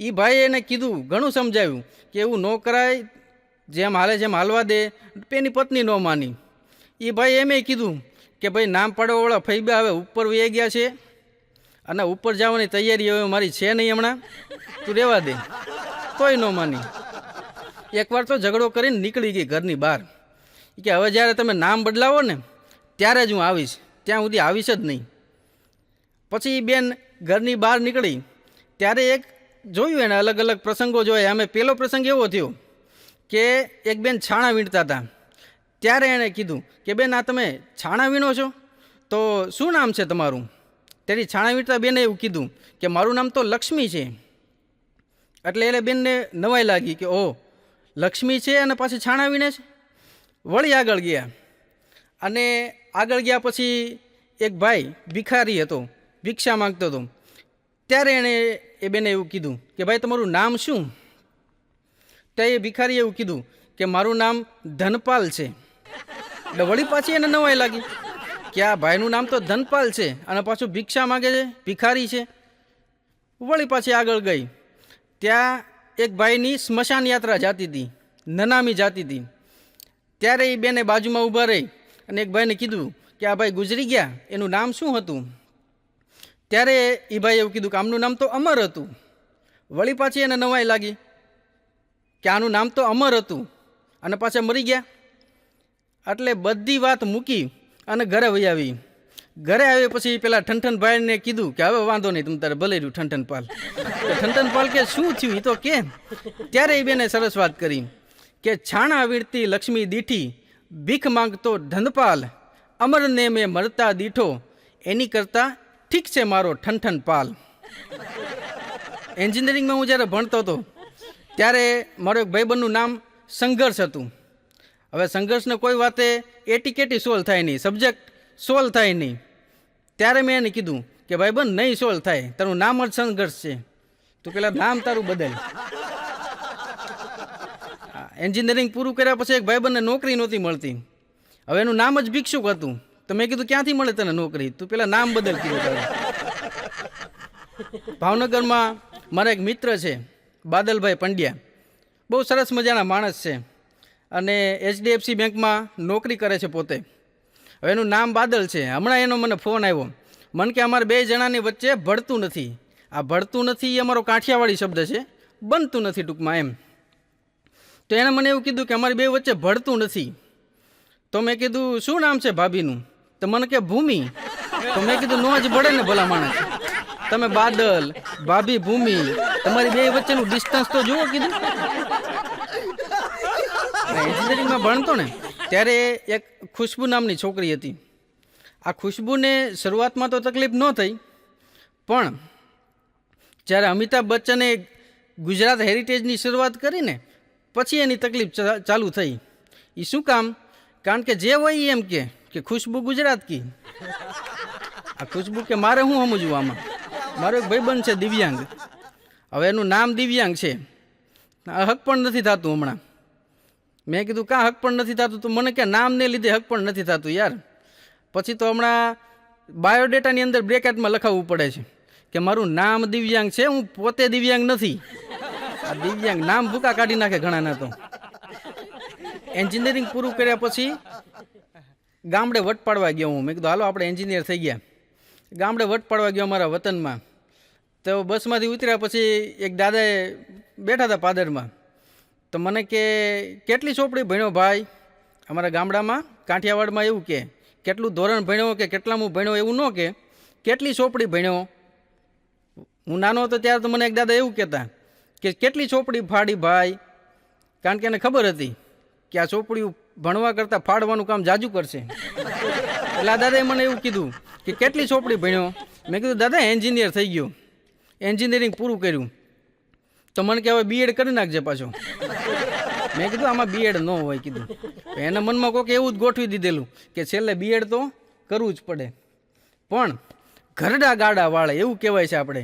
એ ભાઈએ એને કીધું, ઘણું સમજાવ્યું કે એવું ન કરાય, જેમ હાલે જેમ હાલવા દે. એની પત્ની ન માની. એ ભાઈ એમ કીધું કે ભાઈ નામ પાડવાવાળા ફૈબા હવે ઉપર વહી ગયા છે અને ઉપર જવાની તૈયારી હવે મારી છે નહીં હમણાં, તું રહેવા દે. તોય ન માની. એકવાર તો ઝઘડો કરીને નીકળી ગઈ ઘરની બહાર કે હવે જ્યારે તમે નામ બદલાવો ને ત્યારે જ હું આવીશ, ત્યાં સુધી આવીશ જ નહીં. પછી બેન ઘરની બહાર નીકળી ત્યારે એક જોયું એને અલગ અલગ પ્રસંગો જોયા. અમે પહેલો પ્રસંગ એવો થયો કે એક બેન છાણા વીણતા હતા. ત્યારે એણે કીધું કે બેન આ તમે છાણા વીણો છો તો શું નામ છે તમારું? તેની છાણા વીણતા બેને એવું કીધું કે મારું નામ તો લક્ષ્મી છે. એટલે એને બેનને નવાઈ લાગી કે ઓહ, લક્ષ્મી છે અને પાછી છાણા વીણે છે. વળી આગળ ગયા અને આગળ ગયા પછી એક ભાઈ ભિખારી હતો, ભિક્ષા માંગતો હતો. ત્યારે એણે એ બેને એવું કીધું કે ભાઈ તમારું નામ શું? ત્યાં એ ભિખારીએ એવું કીધું કે મારું નામ ધનપાલ છે. એટલે વળી પાછી એને નવાઈ લાગી કે આ ભાઈનું નામ તો ધનપાલ છે અને પાછું ભિક્ષા માગે છે, ભિખારી છે. વળી પાછી આગળ ગઈ. ત્યાં એક ભાઈની સ્મશાન યાત્રા જાતી હતી, નનામી જાતી હતી. ત્યારે એ બેને બાજુમાં ઊભા રહી અને એક ભાઈને કીધું કે આ ભાઈ ગુજરી ગયા, એનું નામ શું હતું? ત્યારે એ ભાઈએ એવું કીધું કે આમનું નામ તો અમર હતું. વળી પાછી એને નવાઈ લાગી કે આનું નામ તો અમર હતું અને પાછા મરી ગયા. એટલે બધી વાત મૂકી અને ઘરે વહી આવી. ઘરે આવી પછી પેલા ઠનઠનભાઈને કીધું કે હવે વાંધો નહીં, તમે તારે ભલે રહ્યું ઠનઠનપાલ. ઠનઠનપાલ કે શું થયું એ તો કે. ત્યારે એ બેને સરસ વાત કરી કે છાણા વીણતી લક્ષ્મી દીઠી, ભીખ માંગતો ધનપાલ, અમરને મેં મરતા દીઠો, એની કરતાં ઠીક છે મારો ઠનઠનપાલ. એન્જિનિયરિંગમાં હું જ્યારે ભણતો હતો ત્યારે મારો એક ભાઈબંધનું નામ સંઘર્ષ હતું. હવે સંઘર્ષને કોઈ વાતે એટીકેટી સોલ્વ થાય નહીં, સબ્જેક્ટ સોલ્વ થાય નહીં. ત્યારે મેં એને કીધું કે ભાઈબંધ નહીં સોલ્વ થાય, તારું નામ જ સંઘર્ષ છે, તું પેલા નામ તારું બદલ. એન્જિનિયરિંગ પૂરું કર્યા પછી એક ભાઈબંધને નોકરી નહોતી મળતી. હવે એનું નામ જ ભિક્ષુક હતું. તો મેં કીધું ક્યાંથી મળે તને નોકરી, તું પેલા નામ બદલ કીધું તારું. ભાવનગરમાં મારા એક મિત્ર છે બાદલભાઈ પંડ્યા, બહુ સરસ મજાના માણસ છે અને એચડીએફસી બેંકમાં નોકરી કરે છે પોતે. હવે એનું નામ બાદલ છે. હમણાં એનો મને ફોન આવ્યો, મને કે અમારે બે જણાની વચ્ચે ભળતું નથી. આ ભળતું નથી એ અમારો કાઠિયાવાડી શબ્દ છે, બનતું નથી ટૂંકમાં એમ. તો એણે મને એવું કીધું કે અમારી બે વચ્ચે ભળતું નથી. તો મેં કીધું શું નામ છે ભાભીનું? તો મને કે ભૂમિ. તો મેં કીધું નો જ ભળે ને ભલા માણસ, તમે બાદલ, ભાભી ભૂમિ, તમારી બે વચ્ચેનું ડિસ્ટન્સ તો જુઓ કીધું. એન્જિનિયરિંગમાં ભણતો ને ત્યારે એક ખુશ્બુ નામની છોકરી હતી. આ ખુશ્બુને શરૂઆતમાં તો તકલીફ ન થઈ, પણ જ્યારે અમિતાભ બચ્ચને ગુજરાત હેરિટેજની શરૂઆત કરીને પછી એની તકલીફ ચાલુ થઈ. એ શું કામ? કારણ કે જે હોય એમ કે ખુશ્બુ ગુજરાત કી. આ ખુશ્બુ કે મારે શું સમજવું આમાં? મારો એક ભાઈબંધ છે દિવ્યાંગ. હવે એનું નામ દિવ્યાંગ છે, હક પણ નથી થતું હમણાં. મેં કીધું કાં હક પણ નથી થતું? તો મને કે નામને લીધે હક પણ નથી થતું યાર. પછી તો હમણાં બાયોડેટાની અંદર બ્રેકેટમાં લખાવવું પડે છે કે મારું નામ દિવ્યાંગ છે, હું પોતે દિવ્યાંગ નથી. આ દિવ્યાંગ નામ ભૂકા કાઢી નાખે ઘણાના. તો એન્જિનિયરિંગ પૂરું કર્યા પછી ગામડે વટ પાડવા ગયો હું. મેં કીધું હાલો આપણે એન્જિનિયર થઈ ગયા. ગામડે વટ પાડવા ગયો અમારા વતનમાં. તો બસમાંથી ઉતર્યા પછી એક દાદાએ બેઠા હતા પાદરમાં. તો મને કે કેટલી ચોપડી ભણ્યો ભાઈ? અમારા ગામડામાં કાઠિયાવાડમાં એવું કે કેટલું ધોરણ ભણ્યો કે કેટલામું ભણ્યો એવું ન કે કેટલી ચોપડી ભણ્યો. હું નાનો હતો ત્યારે તો મને એક દાદા એવું કહેતા કે કેટલી ચોપડી ફાડી ભાઈ, કારણ કે એને ખબર હતી કે આ ચોપડીઓ ભણવા કરતાં ફાડવાનું કામ જાજુ કરશે. એટલે આ દાદાએ મને એવું કીધું કે કેટલી ચોપડી ભણ્યો? મેં કીધું દાદા એન્જિનિયર થઈ ગયો, એન્જિનિયરિંગ પૂરું કર્યું. તો મને કે હવે બીએડ કરી નાખજે પાછો. મેં કીધું આમાં બીએડ ન હોય કીધું. એના મનમાં કોઈક એવું જ ગોઠવી દીધેલું કે છેલ્લે બીએડ તો કરવું જ પડે. પણ ઘરડા ગાડા વાળે એવું કહેવાય છે આપણે.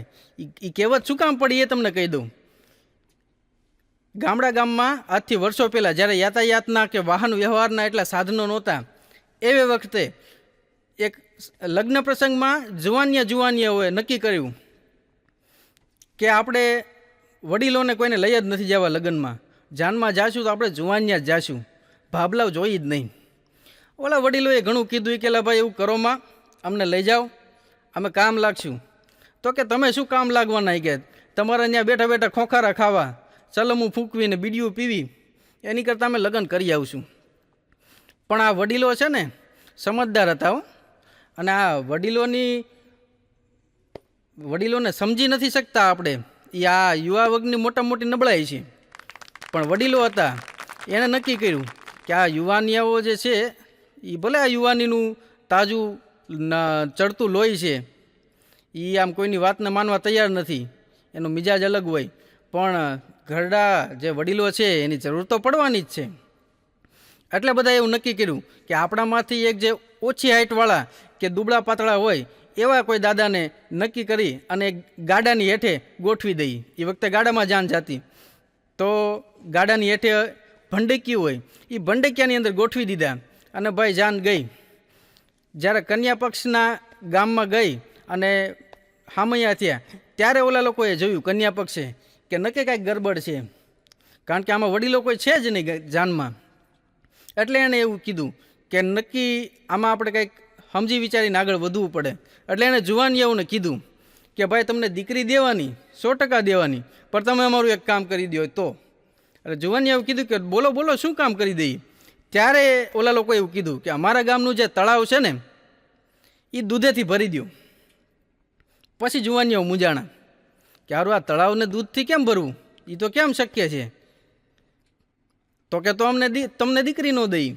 એ કહેવત શું કામ પડી એ તમને કહી દઉં. ગામડા ગામમાં આજથી વર્ષો પહેલાં જ્યારે યાતાયાતના કે વાહન વ્યવહારના એટલા સાધનો નહોતા, એવે વખતે એક લગ્ન પ્રસંગમાં જુવાનિયાઓએ નક્કી કર્યું કે આપણે વડીલોને કોઈને લઈ જ નથી જવા લગ્નમાં. જાનમાં જાશું તો આપણે જુવાનિયા જ જાશું, ભાભલાવ જોઈ જ નહીં. ઓલા વડીલોએ ઘણું કીધું કે ભાઈ એવું કરોમાં, અમને લઈ જાઓ, અમે કામ લાગશું. તો કે તમે શું કામ લાગવાના? કે તમારે ત્યાં બેઠા બેઠા ખોખારા ખાવા, ચલમું ફૂંકવીને બીડીયું પીવી, એની કરતાં અમે લગ્ન કરી આવશું. પણ આ વડીલો છે ને સમજદાર હતા હો. અને આ વડીલોને સમજી નથી શકતા આપણે. એ આ યુવા વર્ગની મોટી નબળાઈ છે. પણ વડીલો હતા, એણે નક્કી કર્યું કે આ યુવાનિયાઓ જે છે એ ભલે આ યુવાનીનું તાજું ચડતું લોહી છે, એ આમ કોઈની વાતને માનવા તૈયાર નથી, એનો મિજાજ અલગ હોય. પણ ઘરડા જે વડીલો છે એની જરૂર તો પડવાની જ છે. એટલે બધા એવું નક્કી કર્યું કે આપણામાંથી એક જે ઓછી હાઇટવાળા કે દુબળા પાતળા હોય એવા કોઈ દાદાને નક્કી કરી અને ગાડાની હેઠે ગોઠવી દઈ. એ વખતે ગાડામાં જાન જાતી, તો ગાડાની હેઠે ભંડકીયું હોય, એ ભંડકિયાની અંદર ગોઠવી દીધા. અને ભાઈ જાન ગઈ. જ્યારે કન્યા પક્ષના ગામમાં ગઈ અને હામૈયા થયા, ત્યારે ઓલા લોકોએ જોયું કન્યા પક્ષે કે નક્કી કાંઈક ગરબડ છે, કારણ કે આમાં વડીલો કોઈ છે જ નહીં જાનમાં. એટલે એણે એવું કીધું કે નક્કી આમાં આપણે કંઈક સમજી વિચારીને આગળ વધવું પડે. એટલે એણે જુવાનિયાઓને કીધું કે ભાઈ તમને દીકરી દેવાની 100% દેવાની, પણ તમે અમારું એક કામ કરી દો તો. એટલે જુવાનિયાએ કીધું કે બોલો બોલો શું કામ કરી દઈએ? ત્યારે ઓલા લોકોએ એવું કીધું કે અમારા ગામનું જે તળાવ છે ને એ દૂધેથી ભરી દો. પછી જુવાનિયાઓ મૂંઝાણા કે હારું આ તળાવને દૂધથી કેમ ભરવું? એ તો કેમ શક્ય છે? તો કે તો તમને દીકરી ન દઈ.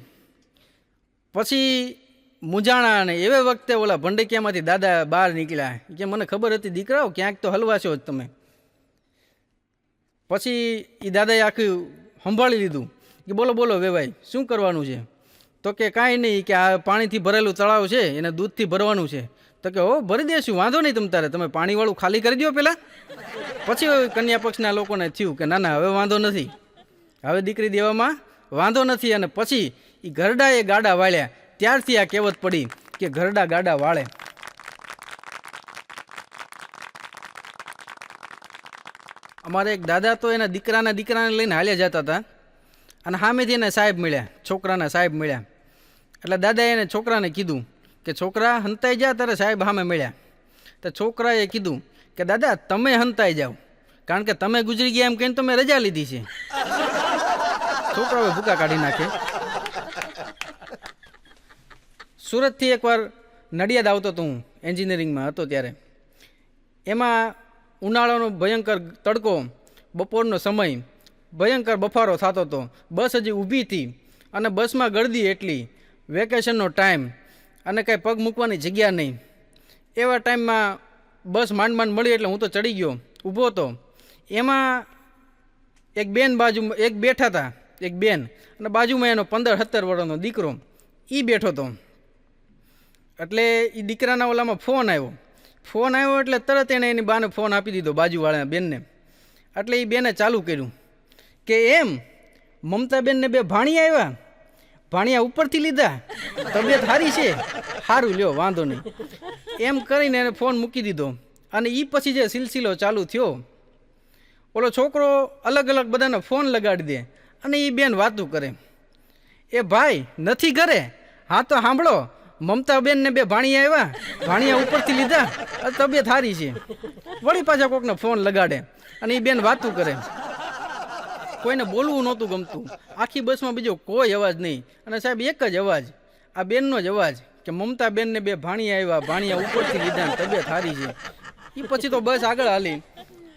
પછી મૂંઝાણા. અને એવે વખતે ઓલા ભંડકિયામાંથી દાદા બહાર નીકળ્યા કે મને ખબર હતી દીકરાઓ ક્યાંક તો હલવાશો જ તમે. પછી એ દાદાએ આખું સંભાળી લીધું કે બોલો બોલો વેવાઈ શું કરવાનું છે? તો કે કાંઈ નહીં, કે આ પાણીથી ભરેલું તળાવ છે એને દૂધથી ભરવાનું છે. તો કે હો ભરી દેશું, વાંધો નહીં તમ તારે, તમે પાણીવાળું ખાલી કરી દો પહેલાં. પછી કન્યા પક્ષના લોકોને થયું કે ના ના હવે વાંધો નથી, હવે દીકરી દેવામાં વાંધો નથી. અને પછી એ ઘરડાએ ગાડા વાળ્યા. ત્યારથી આ કહેવત પડી કે ઘરડા ગાડા વાળે. અમારે એક દાદા તો એના દીકરાને લઈને હાલ્યા જતા હતા, અને સામેથી એને સાહેબ મળ્યા, છોકરાના સાહેબ મળ્યા. એટલે દાદાએ એને છોકરાને કીધું કે છોકરા હંતાઈ જા, તારે સાહેબ સામે મળ્યા. તો છોકરાએ કીધું કે દાદા તમે હંતાઈ જાઓ, કારણ કે તમે ગુજરી ગયા એમ કહીને તમે રજા લીધી છે. છોકરાઓએ ભૂકા કાઢી નાખે. સુરતથી એકવાર નડિયાદ આવતો હતો, હું એન્જિનિયરિંગમાં હતો ત્યારે. એમાં ઉનાળાનો ભયંકર તડકો, બપોરનો સમય, ભયંકર બફારો થતો હતો. બસ હજી ઊભી હતી અને બસમાં ગળદી એટલી, વેકેશનનો ટાઈમ અને કાંઈ પગ મૂકવાની જગ્યા નહીં. એવા ટાઈમમાં બસ માંડ મળી એટલે હું તો ચડી ગયો, ઊભો હતો. એમાં એક બેઠા હતા, એક બેન, અને બાજુમાં એનો 15-17 વર્ષનો દીકરો એ બેઠો હતો. એટલે એ દીકરાના ઓલામાં ફોન આવ્યો એટલે તરત એણે એની બાને ફોન આપી દીધો બાજુવાળા બેનને એટલે એ બેને ચાલુ કર્યું કે એમ મમતાબેનને બે ભાણિયા આવ્યા, ભાણિયા ઉપરથી લીધા, તબિયત સારી છે, સારું લ્યો વાંધો નહીં, એમ કરીને એને ફોન મૂકી દીધો. અને એ પછી જે સિલસિલો ચાલુ થયો, ઓલો છોકરો અલગ અલગ બધાને ફોન લગાડી દે અને એ બેન વાતું કરે, એ ભાઈ નથી ઘરે, હા તો સાંભળો મમતાબેનને બે ભાણિયા આવ્યા, ભાણિયા ઉપરથી લીધા, તબિયત સારી છે. વળી પાછા કોકને ફોન લગાડે અને એ બેન વાતું કરે. કોઈને બોલવું નહોતું ગમતું, આખી બસમાં બીજો કોઈ અવાજ નહીં, અને સાહેબ એક જ અવાજ, આ બેનનો જ અવાજ કે મમતાબેનને બે ભાણિયા આવ્યા, ભાણિયા ઉપરથી લીધા ને તબિયત સારી છે. એ પછી તો બસ આગળ હાલી,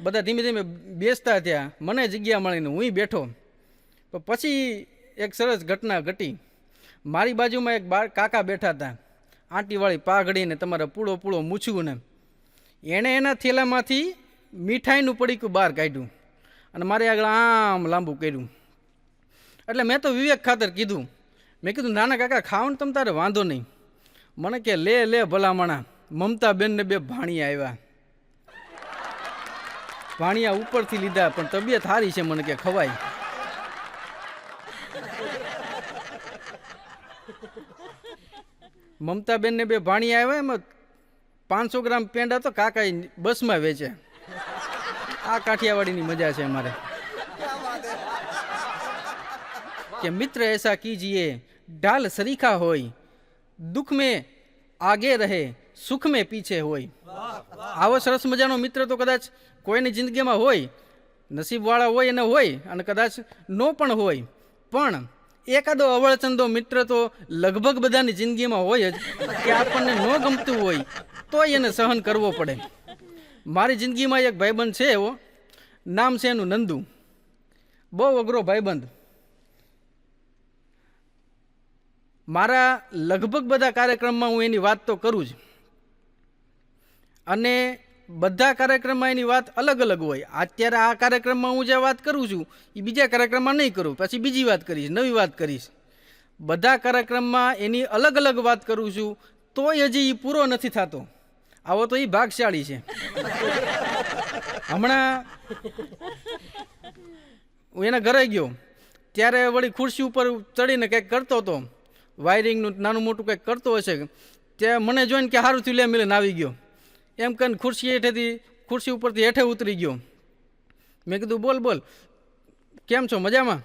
બધા ધીમે ધીમે બેસતા થયા, મને જગ્યા મળીને હું બેઠો. પણ પછી એક સરસ ઘટના ઘટી. મારી બાજુમાં એક કાકા બેઠા હતા, આંટીવાળી પાઘડીને, તમારે પૂળો પૂળો મૂછવું ને, એણે એના થેલામાંથી મીઠાઈનું પડીકું બહાર કાઢ્યું અને મારે આગળ આમ લાંબુ કર્યું. એટલે મેં તો વિવેક ખાતર કીધું, મેં કીધું નાના કાકા ખાવ ને તમ તારે વાંધો નહીં. મને કે લે લે ભલામણા, મમતાબેનને બે ભાણિયા આવ્યા, ભાણિયા ઉપરથી લીધા પણ તબિયત સારી છે, મને કે ખવાય. મમતાબેનને બે ભાણિયા આવ્યા, એમાં 500 ગ્રામ પેંડા તો કાકા બસમાં વેચે. આ કાઠિયાવાડીની મજા છે અમારે. કે મિત્ર એસા કીજીએ ઢાલ સરીખા હોય, દુઃખ મેં આગે રહે, સુખ મેં પીછે હોય. આવો સરસ મજાનો મિત્ર તો કદાચ કોઈની જિંદગીમાં હોય, નસીબવાળા હોય એને હોય, અને કદાચ નો પણ હોય, પણ એકાદો અવળચંદો મિત્ર તો લગભગ બધાની જિંદગીમાં હોય જ, કે આપણને ન ગમતું હોય તોય એને સહન કરવો પડે. મારી જિંદગીમાં એક ભાઈબંધ છે, એવો નામ છે એનું નંદુ, બહુ અઘરો ભાઈબંધ. મારા લગભગ બધા કાર્યક્રમમાં હું એની વાત તો કરું જ, અને બધા કાર્યક્રમમાં એની વાત અલગ અલગ હોય. અત્યારે આ કાર્યક્રમમાં હું જે વાત કરું છું એ બીજા કાર્યક્રમમાં નહીં કરું, પછી બીજી વાત કરીશ, નવી વાત કરીશ. બધા કાર્યક્રમમાં એની અલગ અલગ વાત કરું છું, તોય હજી એ પૂરો નથી થતો. આવો તો એ ભાગશાળી છે. હમણાં હું એના ઘરે ગયો ત્યારે વળી ખુરશી ઉપર ચડીને કંઈક કરતો હતો, વાયરિંગનું નાનું મોટું કંઈક કરતો હશે, ત્યાં મને જોઈને કે સારું થયું લે મિલન આવી ગયો, એમ કરીને ખુરશી ઉપરથી હેઠે ઉતરી ગયો. મેં કીધું બોલ બોલ કેમ છો, મજામાં?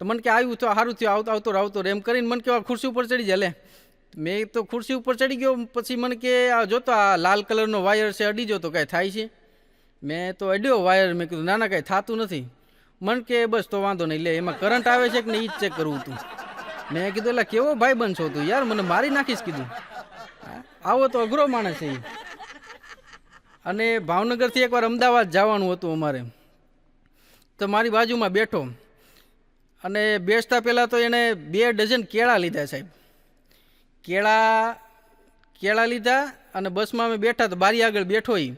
તો મને કે આવ્યું તો સારું થયું, આવતો એમ કરીને મને કે ખુરશી ઉપર ચડી જાય લે. મેં તો ખુરશી ઉપર ચડી ગયો, પછી મને કે આ જોતો આ લાલ કલરનો વાયર છે, અડી જો તો કાંઈ થાય છે. મેં તો અડ્યો વાયર, મેં કીધું ના ના કાંઈ થતું નથી. મને કે બસ તો વાંધો નહીં લે, એમાં કરંટ આવે છે કે નહીં એ જ ચેક કરવું હતું. મેં કીધું એટલે કેવો ભાઈ બનશો તું યાર, મને મારી નાખીશ કીધું. આવો તો અઘરો માણસ છે. અને ભાવનગરથી એકવાર અમદાવાદ જવાનું હતું અમારે, તો મારી બાજુમાં બેઠો, અને બેસતા પહેલાં તો એણે 2 ડઝન કેળા લીધા સાહેબ. કેળા લીધા અને બસમાં અમે બેઠા, તો બારી આગળ બેઠો એ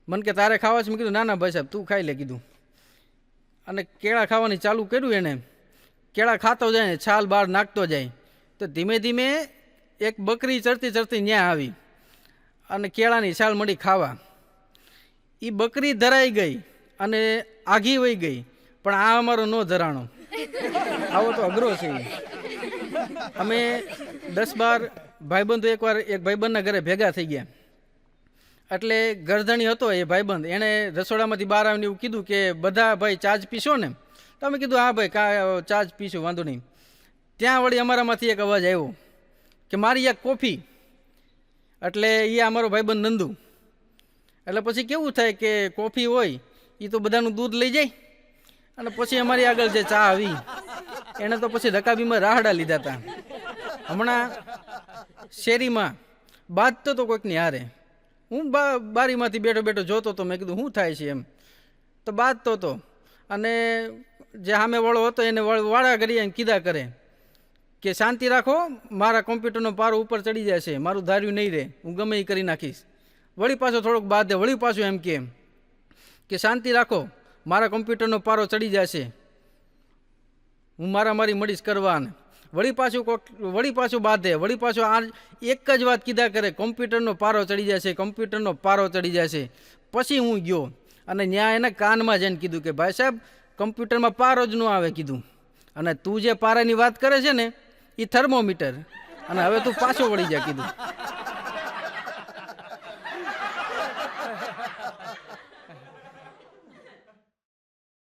મને કે તારે ખાવા છે? મેં કીધું ના ના ભાઈ સાહેબ તું ખાઈ લે કીધું. અને કેળા ખાવાની ચાલુ કર્યું એણે. કેળા ખાતો જાય ને છાલ બહાર નાખતો જાય, તો ધીમે ધીમે એક બકરી ચરતી ન્યા આવી અને કેળાની છાલ મળી ખાવા. એ બકરી ધરાઈ ગઈ અને આઘી વહી ગઈ, પણ આ અમારો ન ધરાણો. આવો તો અઘરો છે. અમે 10-12 ભાઈબંધો એકવાર એક ભાઈબંધના ઘરે ભેગા થઈ ગયા. એટલે ગરધણી હતો એ ભાઈબંધ, એણે રસોડામાંથી બહાર આવીને એવું કીધું કે બધા ભાઈ ચા જ પીશો ને? તો અમે કીધું હા ભાઈ ચા જ પીશું, વાંધો નહીં. ત્યાં વળી અમારામાંથી એક અવાજ આવ્યો કે મારી એક કોફી. એટલે એ અમારો ભાઈબંધ નંદુ. એટલે પછી કેવું થાય કે કોફી હોય એ તો બધાનું દૂધ લઈ જાય, અને પછી અમારી આગળ જે ચા આવી એણે તો પછી રકાબીમાં રાહડા લીધા હતા. હમણાં શેરીમાં બાજતો તો કોઈકની હારે, હું બારીમાંથી બેઠો જોતો તો, મેં કીધું શું થાય છે એમ, તો બાજતો હતો. અને જે સામે વાળો હતો એને વાળા કરી કીધા કરે કે શાંતિ રાખો, મારા કોમ્પ્યુટરનો પારો ઉપર ચડી જશે, મારું ધાર્યું નહીં રહે, હું ગમે એ કરી નાખીશ. વળી પાછો થોડોક બાદ વળી પાછું એમ કે શાંતિ રાખો, મારા કોમ્પ્યુટરનો પારો ચડી જશે, હું મારી મળીશ કરવાને. વળી પાછું બાંધે, વળી પાછું આ એક જ વાત કીધા કરે, કોમ્પ્યુટરનો પારો ચડી જશે, કોમ્પ્યુટરનો પારો ચડી જશે. પછી હું ગયો અને ત્યાં એને કાનમાં જઈને કીધું કે ભાઈ સાહેબ કમ્પ્યુટરમાં પારો જ ન આવે કીધું, અને તું જે પારાની વાત કરે છે ને એ થર્મોમીટર, અને હવે તું પાછો વળી જા કીધું.